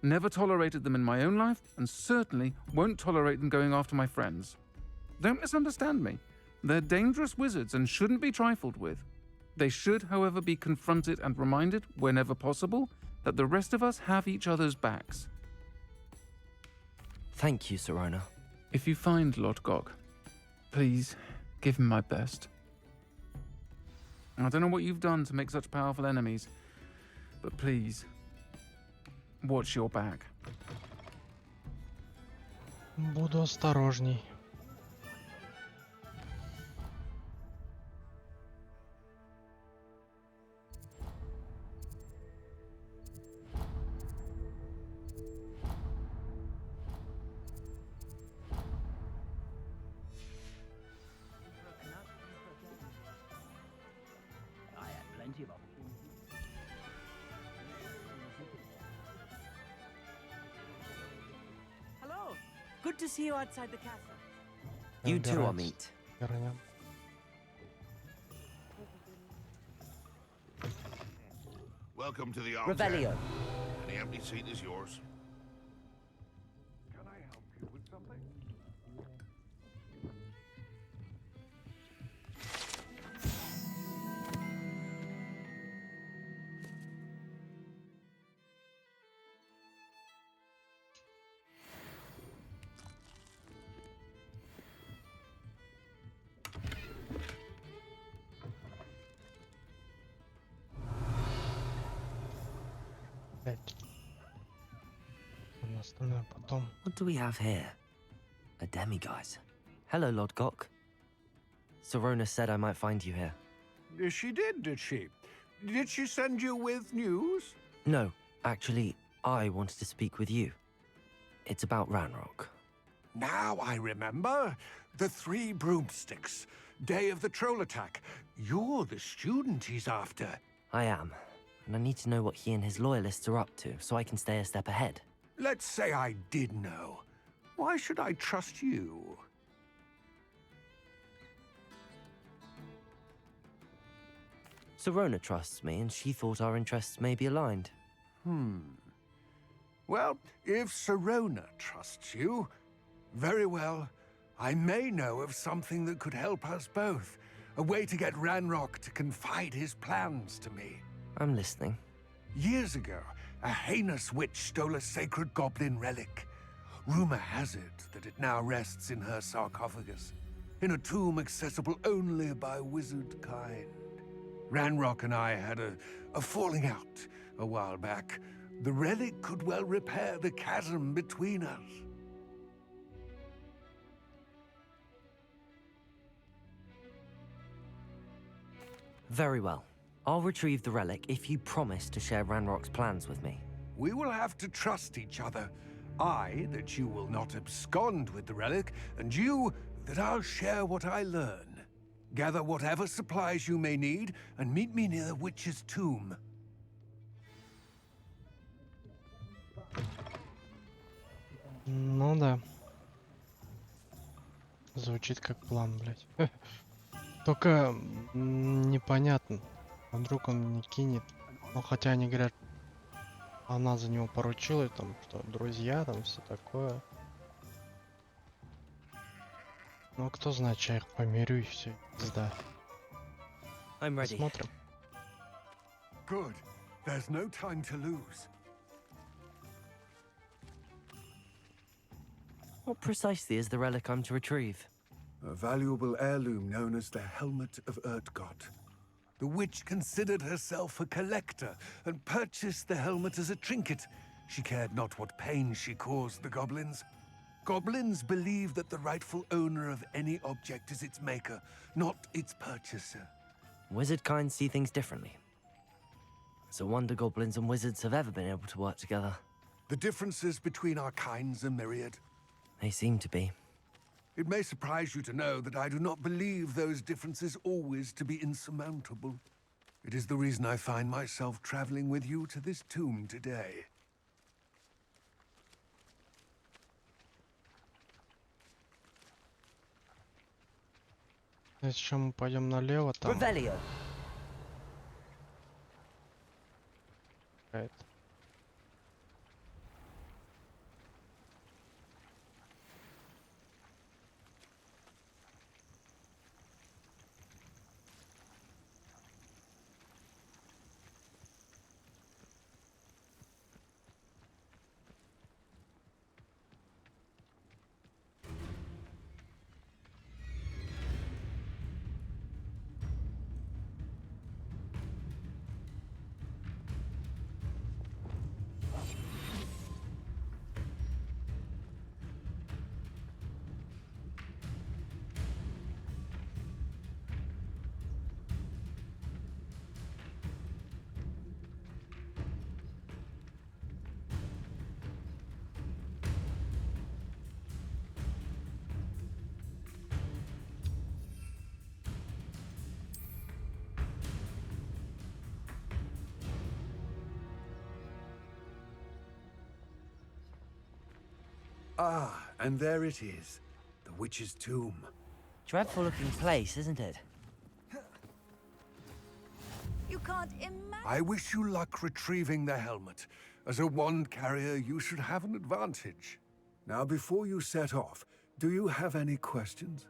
Never tolerated them in my own life, and certainly won't tolerate them going after my friends. Don't misunderstand me. They're dangerous wizards and shouldn't be trifled with. They should, however, be confronted and reminded, whenever possible, that the rest of us have each other's backs. Thank you, Sirona. If you find Lodgok, please give him my best. I don't know what you've done to make such powerful enemies, but please, watch your back. Буду осторожней. Hello. Good to see you outside the castle. You too, Amit. Welcome to the Revelio. Any empty seat is yours. Can I help you with something? What do we have here? A demiguise. Hello, Lodgok. Sorona said I might find you here. She did she? Did she send you with news? No, actually, I wanted to speak with you. It's about Ranrock. Now I remember. The 3 broomsticks. Day of the troll attack. You're the student he's after. I am, and I need to know what he and his loyalists are up to so I can stay a step ahead. Let's say I did know. Why should I trust you? Sorona trusts me, and she thought our interests may be aligned. Well, if Sorona trusts you, very well. I may know of something that could help us both. A way to get Ranrock to confide his plans to me. I'm listening. Years ago, a heinous witch stole a sacred goblin relic. Rumor has it that it now rests in her sarcophagus, in a tomb accessible only by wizard kind. Ranrock and I had a falling out a while back. The relic could well repair the chasm between us. Very well. I'll retrieve the relic if you promise to share Ranrock's plans with me. We will have to trust each other. I, that you will not abscond with the relic, and you, that I'll share what I learn. Gather whatever supplies you may need, and meet me near the witch's tomb. Ну да. Звучит как план, блядь. Только непонятно. А вдруг он не кинет. Ну хотя они говорят, она за него поручила, там, что друзья, там, все такое. Ну кто знает, я их помирю и все. Да. Посмотрим. Good. There's no time to lose. What precisely is the relic I'm to retrieve? A valuable heirloom known as the Helmet of Erdgott. The witch considered herself a collector and purchased the helmet as a trinket. She cared not what pain she caused the goblins. Goblins believe that the rightful owner of any object is its maker, not its purchaser. Wizard kind see things differently. It's a wonder goblins and wizards have ever been able to work together. The differences between our kinds are myriad. They seem to be. It may surprise you to know that I do not believe those differences always to be insurmountable. It is the reason I find myself traveling with you to this tomb today. Если мы пойдем налево, там... Revelio. Ah, and there it is. The witch's tomb. Dreadful looking place, isn't it? You can't imagine. I wish you luck retrieving the helmet. As a wand carrier, you should have an advantage. Now, before you set off, do you have any questions?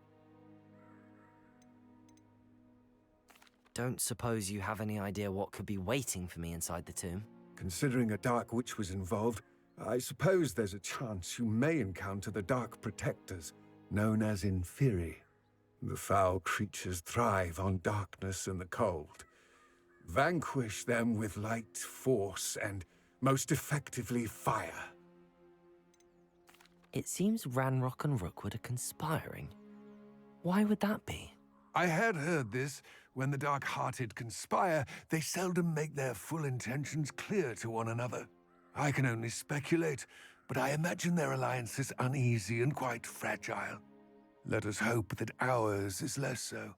Don't suppose you have any idea what could be waiting for me inside the tomb? Considering a dark witch was involved, I suppose there's a chance you may encounter the Dark Protectors, known as Inferi. The foul creatures thrive on darkness and the cold. Vanquish them with light, force, and most effectively fire. It seems Ranrock and Rookwood are conspiring. Why would that be? I had heard this. When the dark-hearted conspire, they seldom make their full intentions clear to one another. I can only speculate, but I imagine their alliance is uneasy and quite fragile. Let us hope that ours is less so.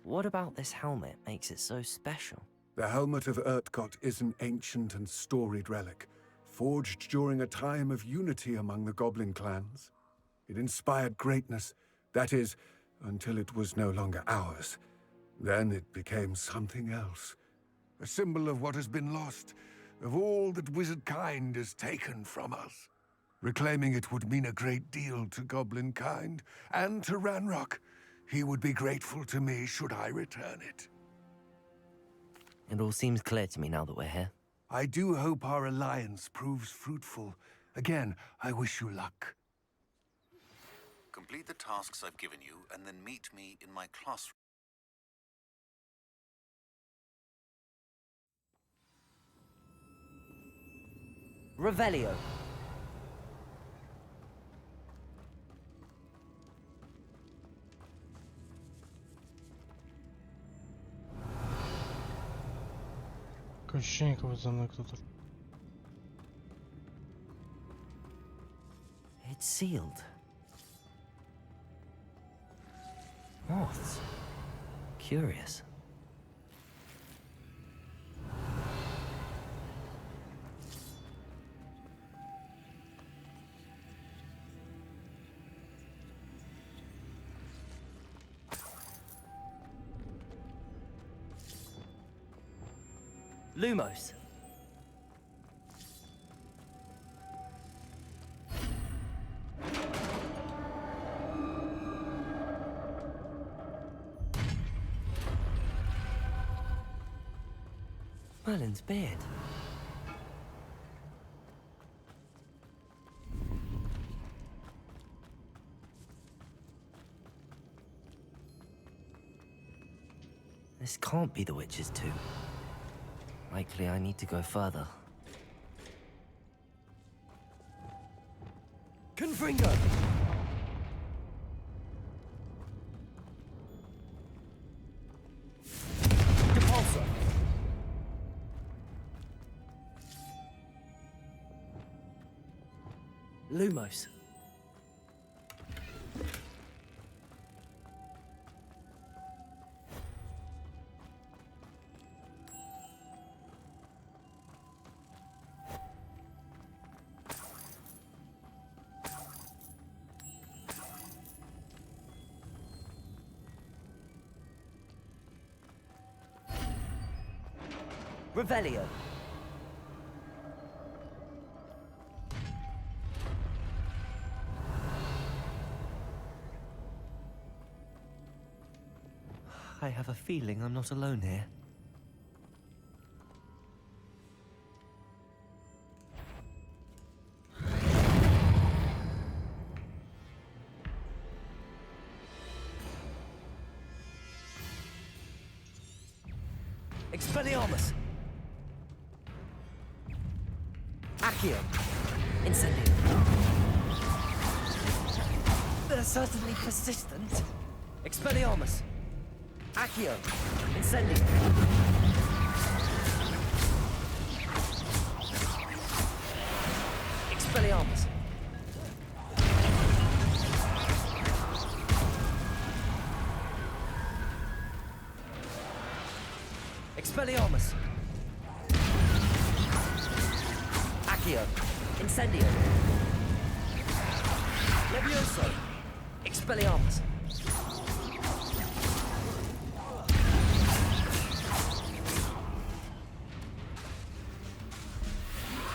What about this helmet makes it so special? The helmet of Urtkot is an ancient and storied relic, forged during a time of unity among the goblin clans. It inspired greatness, that is, until it was no longer ours. Then it became something else. A symbol of what has been lost, of all that wizard kind is taken from us. Reclaiming it would mean a great deal to goblin kind, and to Ranrock. He would be grateful to me should I return it. It all seems clear to me now that we're here. I do hope our alliance proves fruitful. Again, I wish you luck. Complete the tasks I've given you, and then meet me in my classroom. Revelio. Ощущение, как будто за мной кто-то. It's sealed. What? Curious. Lumos. Merlin's beard. This can't be the witch's tomb. Likely I need to go further. Confringo! Depulsor! Lumos. Revelio. I have a feeling I'm not alone here. Expelliarmus! Accio! Incendio! They're certainly persistent. Expelliarmus! Accio! Incendio! Expelliarmus! Expelliarmus! Accio! Incendio! Levioso! Expelliarmus!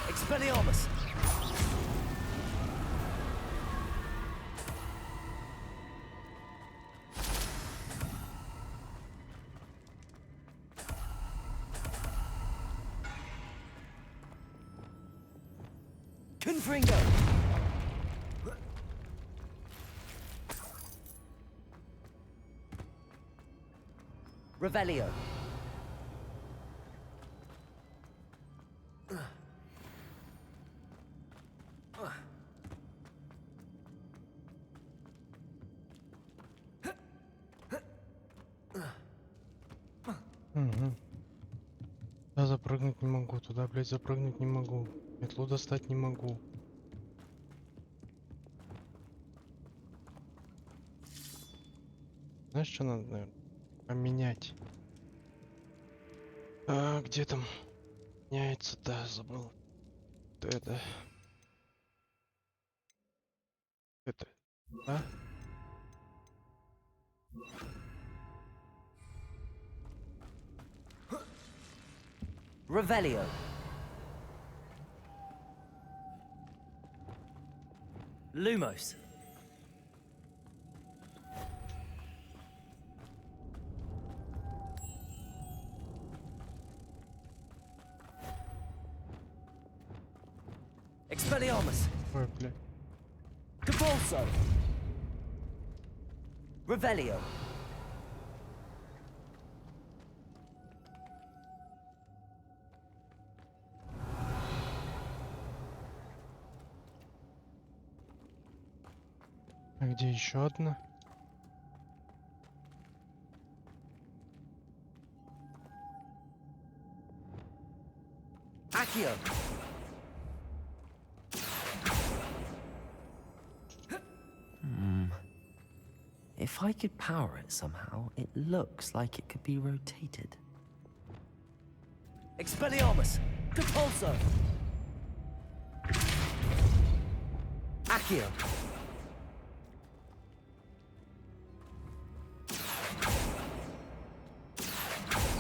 Expelliarmus! Confringo! Revelio! Угу. Туда запрыгнуть не могу, туда, блядь, запрыгнуть не могу. Метлу достать не могу. Знаешь, что надо, наверное, поменять? А, где там? Меняется-то, забыл. Это. А? Revelio. Lumos. Expelliarmus. Ой, бля. Depulso. Revelio. А где еще одна? Accio. If I could power it somehow, it looks like it could be rotated. Expelliarmus! Depulso! Accio!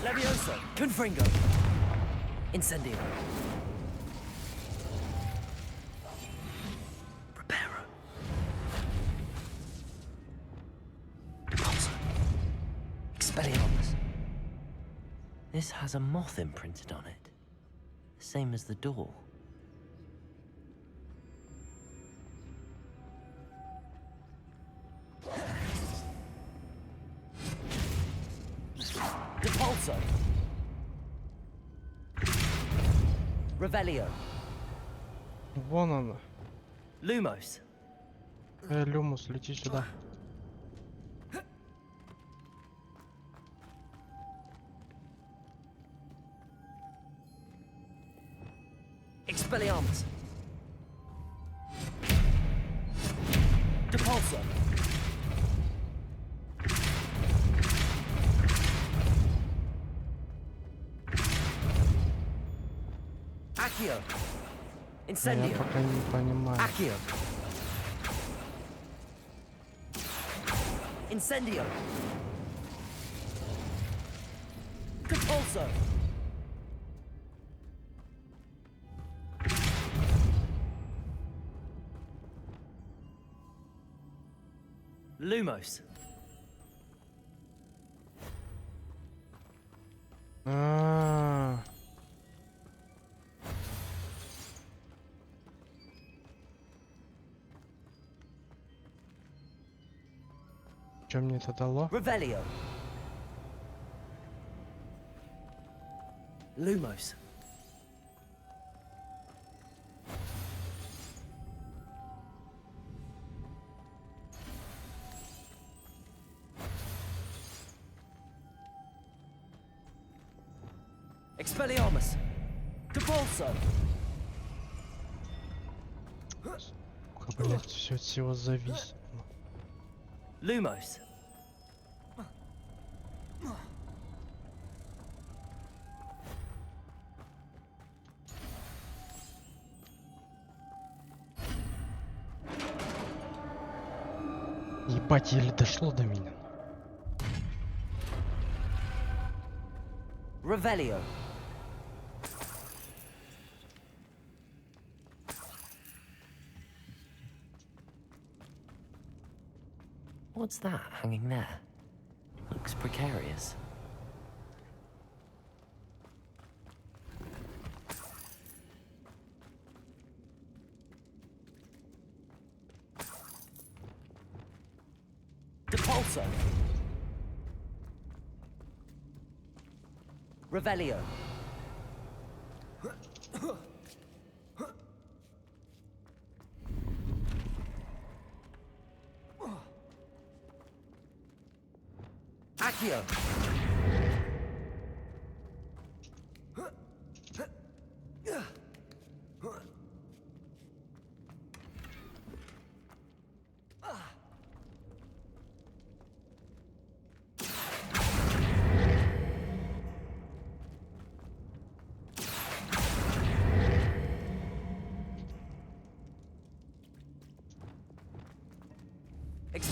Levioso! Confringo! Incendio! Reparo! Depulso! Expelliarmus! This has a moth imprinted on it. The same as the door. Depulso! Revelio! Вон она. Lumos! Люмус, лети сюда. Expelliarmus! Depulso! Accio! Я Incendio! пока не понимаю. Accio! Incendio! Depulso! Lumos! А-а-а. Что мне это дало? Revelio! Lumos! Expelliarmus! Depulso! Блять, все от всего зависит. Lumos! Ебать, еле дошло до меня. Revelio! What's that hanging there? Looks precarious. Depulso! Revelio! Accio!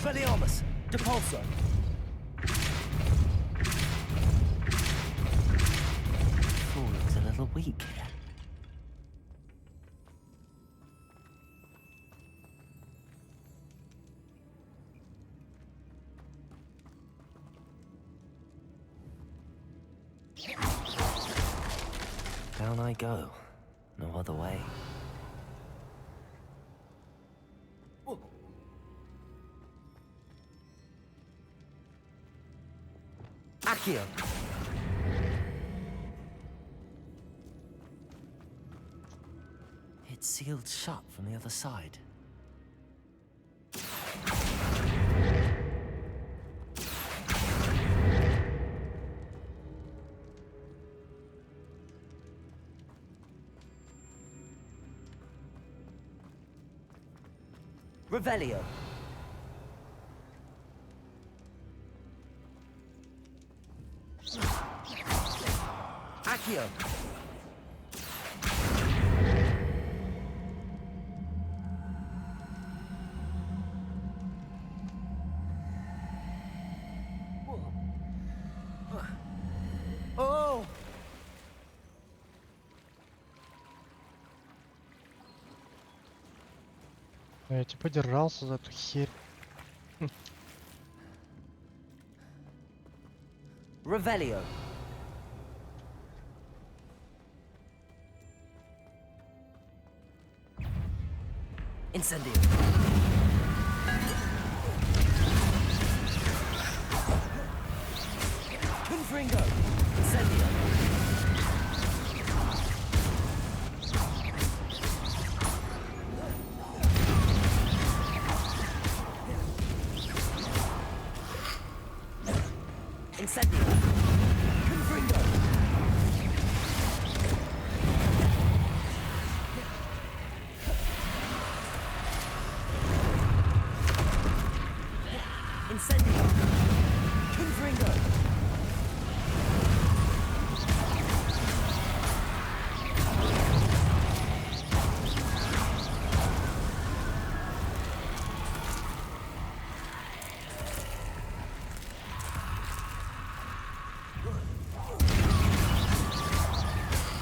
Expelliarmus! Depulso! Fool looks a little weak here. Down I go. No other way. Accio! It's sealed shut from the other side. Revelio. Accio. Oh! Я типа держался за эту херь. Revelio. Incendio. Confringo. Incendio. Incendio. Confringo. Incendio. Confringo.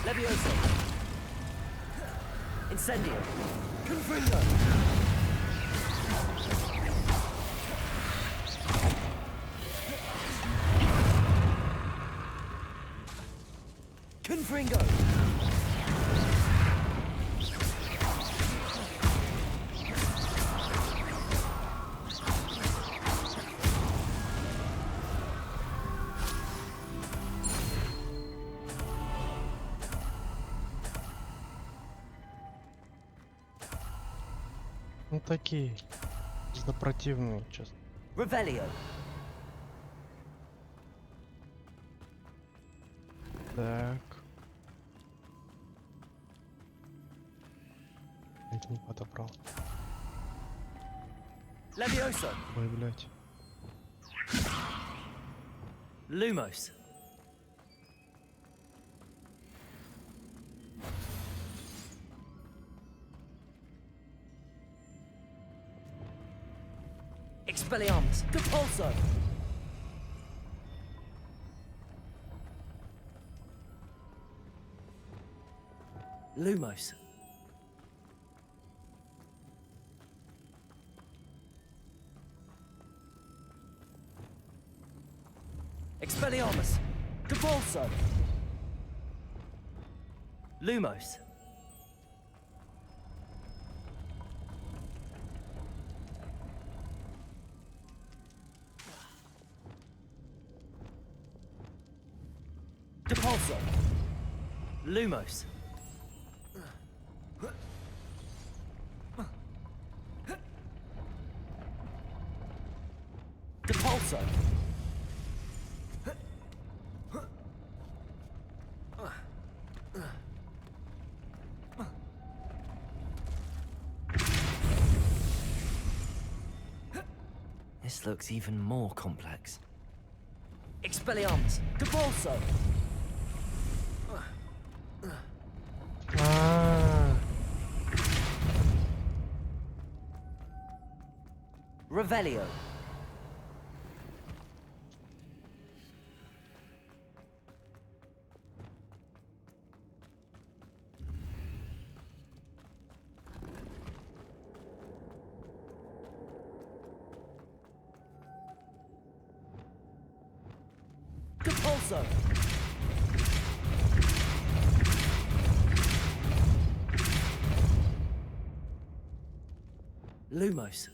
Levioso. Incendio. Confringo. Confringo. Ну такие. Противные, честно. Revelio. Так. Это не подобрал. Levioso. Ой, блядь. Lumos. Expelliarmus. Depulso. Lumos. Expelliarmus. Depulso. Lumos. Depulso. Lumos. Depulso. This looks even more complex. Expelliarmus. Depulso. Revelio. Depulso! Lumos.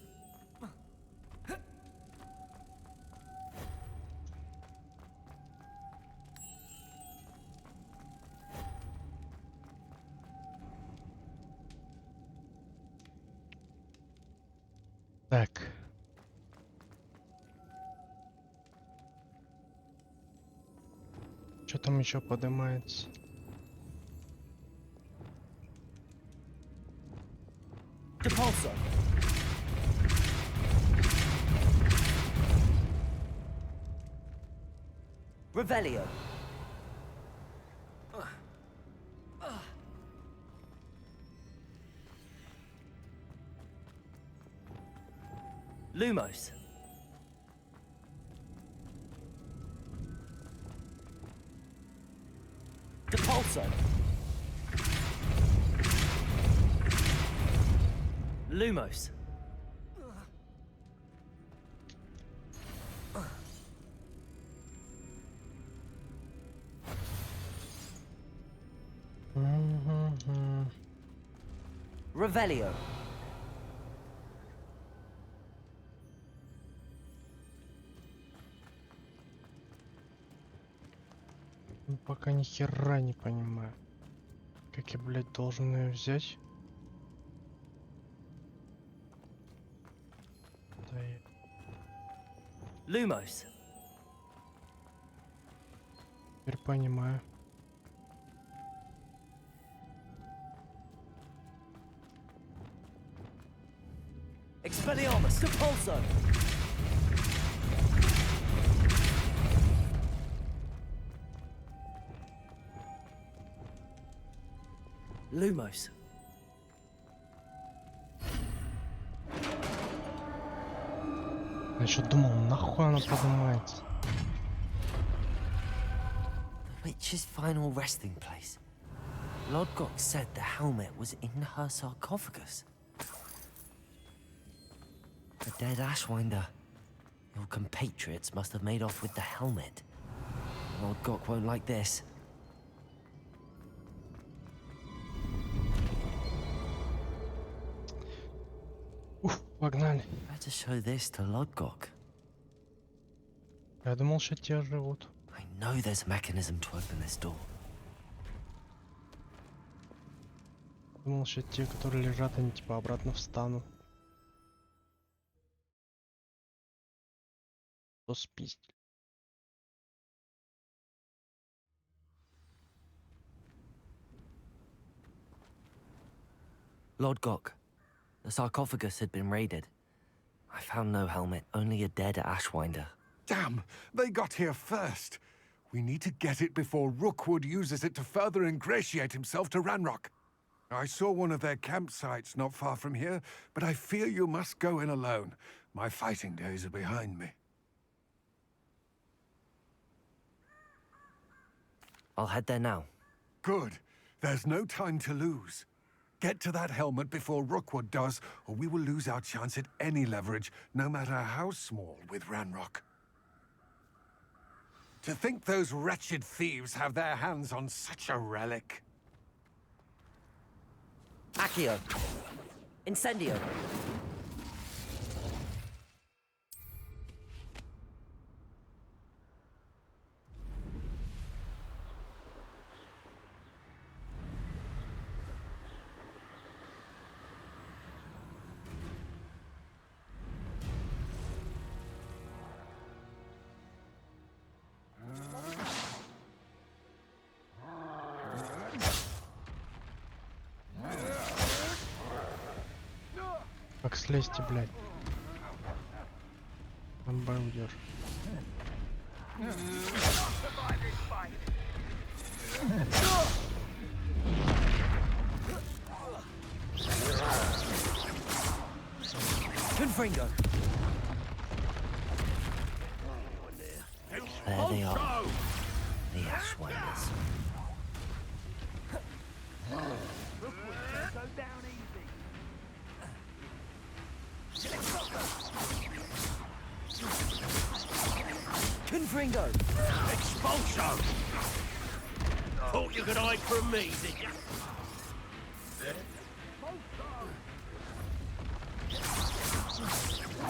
Так. Что там еще поднимается? Depulso. Revelio. Lumos. Depulso. Lumos. Revelio. Ну, пока ни хера не понимаю. Как я, блядь, должен ее взять? Да я... Lumos. Теперь понимаю. Expelliarmus. Depulso. Lumos. Я еще думал, нахуй она поднимается. The witch's final resting place. Lodgok said the helmet was in her sarcophagus. The dead Ashwinder. Your compatriots must have made off with the helmet. Lodgok won't like this. Погнали. Better show this to Lodgok. Я думал, что те живут. I know there's a mechanism to open this door. Думал, что те, которые лежат, они типа обратно встанут. То спиздили. Lodgok, the sarcophagus had been raided. I found no helmet, only a dead Ashwinder. Damn! They got here first. We need to get it before Rookwood uses it to further ingratiate himself to Ranrock. I saw one of their campsites not far from here, but I fear you must go in alone. My fighting days are behind me. I'll head there now. Good. There's no time to lose. Get to that helmet before Rookwood does, or we will lose our chance at any leverage, no matter how small, with Ranrock. To think those wretched thieves have their hands on such a relic. Accio. Incendio. Как слезьте, блядь. Там бой уйдешь. Confringo. There they are. The Ashwinders. Confringo! Expulso! Thought you could hide from me, did you?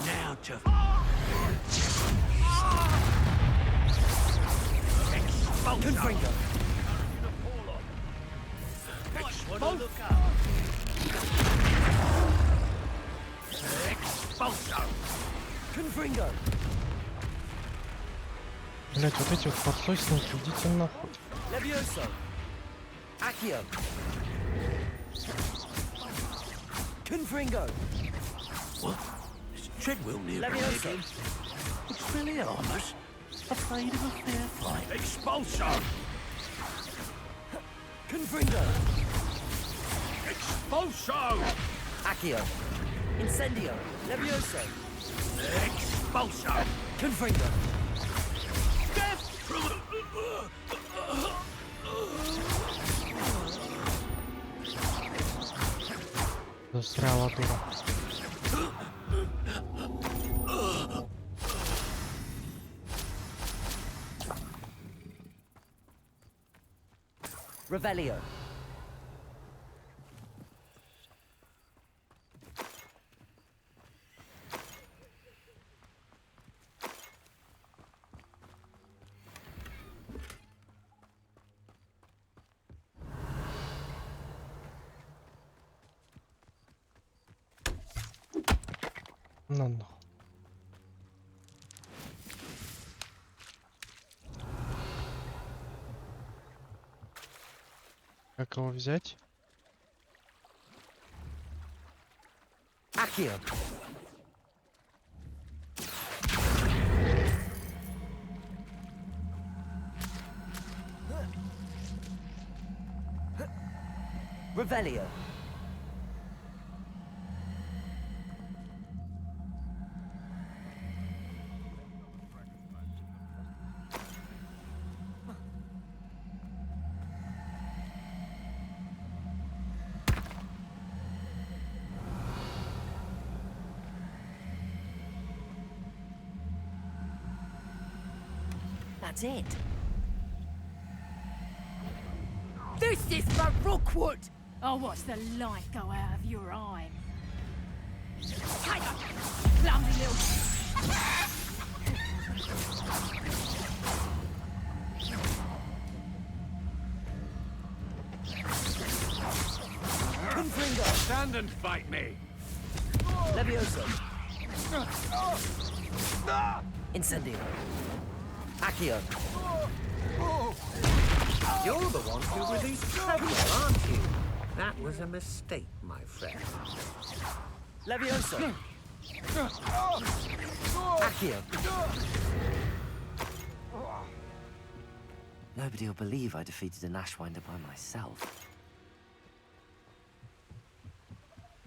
Now to... Expulso! Confringo! Expulso! Expulso! Confringo! Блять, вот эти вот подсосники, идите нахуй. Levioso! Accio! Confringo! What? Is Treadwell near Levioso! again? Expelliarmus? Afraid of a fair fight? Expulso! Confringo! Expulso! Accio! Incendio! Levioso! Expulso! Confringo! Death from... Застряла дура. Revelio! На нахуй. Как его взять? Accio! Revelio! That's it. This is for Rookwood! I'll watch the light go out of your eye. Take up, clumsy little... Confringo! Stand and fight me! Levioso! Incendio! Accio! You're the one who released Treadwell, aren't you? That was a mistake, my friend. Levioso! Accio! Nobody will believe I defeated an Ashwinder by myself.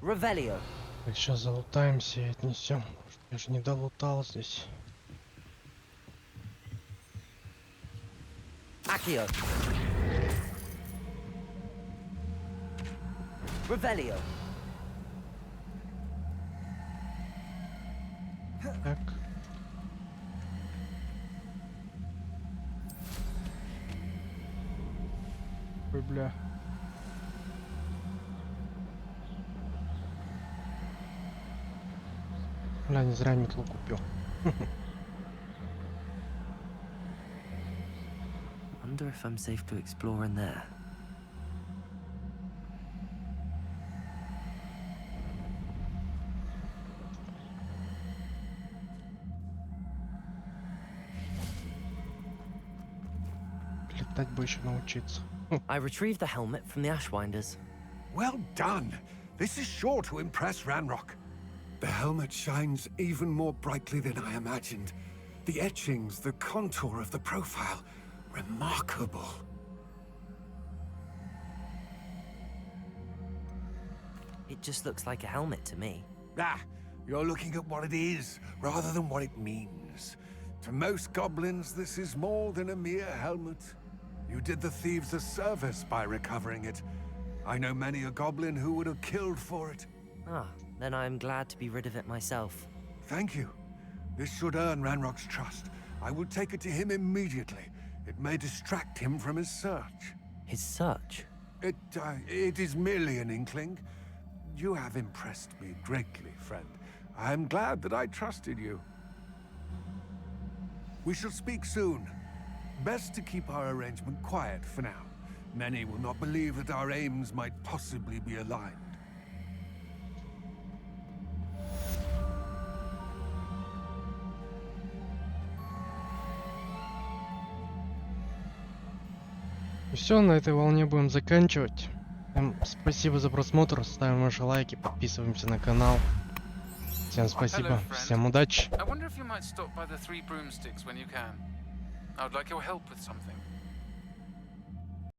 Revelio! Так, сейчас залутаемся и отнесем. Я же не долутал здесь. Accio! Revelio! Так. Ой, бля. Бля, не зря метлу купил. Wonder if I'm safe to explore in there. Летать бы еще научиться. I retrieved the helmet from the Ashwinders. Well done. This is sure to impress Ranrock. The helmet shines even more brightly than I imagined. The etchings, the contour of the profile. Remarkable. It just looks like a helmet to me. Ah, you're looking at what it is, rather than what it means. To most goblins, this is more than a mere helmet. You did the thieves a service by recovering it. I know many a goblin who would have killed for it. Ah, then I'm glad to be rid of it myself. Thank you. This should earn Ranrock's trust. I will take it to him immediately. It may distract him from his search. His search? It is merely an inkling. You have impressed me greatly, friend. I am glad that I trusted you. We shall speak soon. Best to keep our arrangement quiet for now. Many will not believe that our aims might possibly be aligned. Все, на этой волне будем заканчивать. Всем спасибо за просмотр, ставим ваши лайки, подписываемся на канал. Всем спасибо, всем удачи. I wonder if you might stop by the Three Broomsticks when you can. I would like your help with something.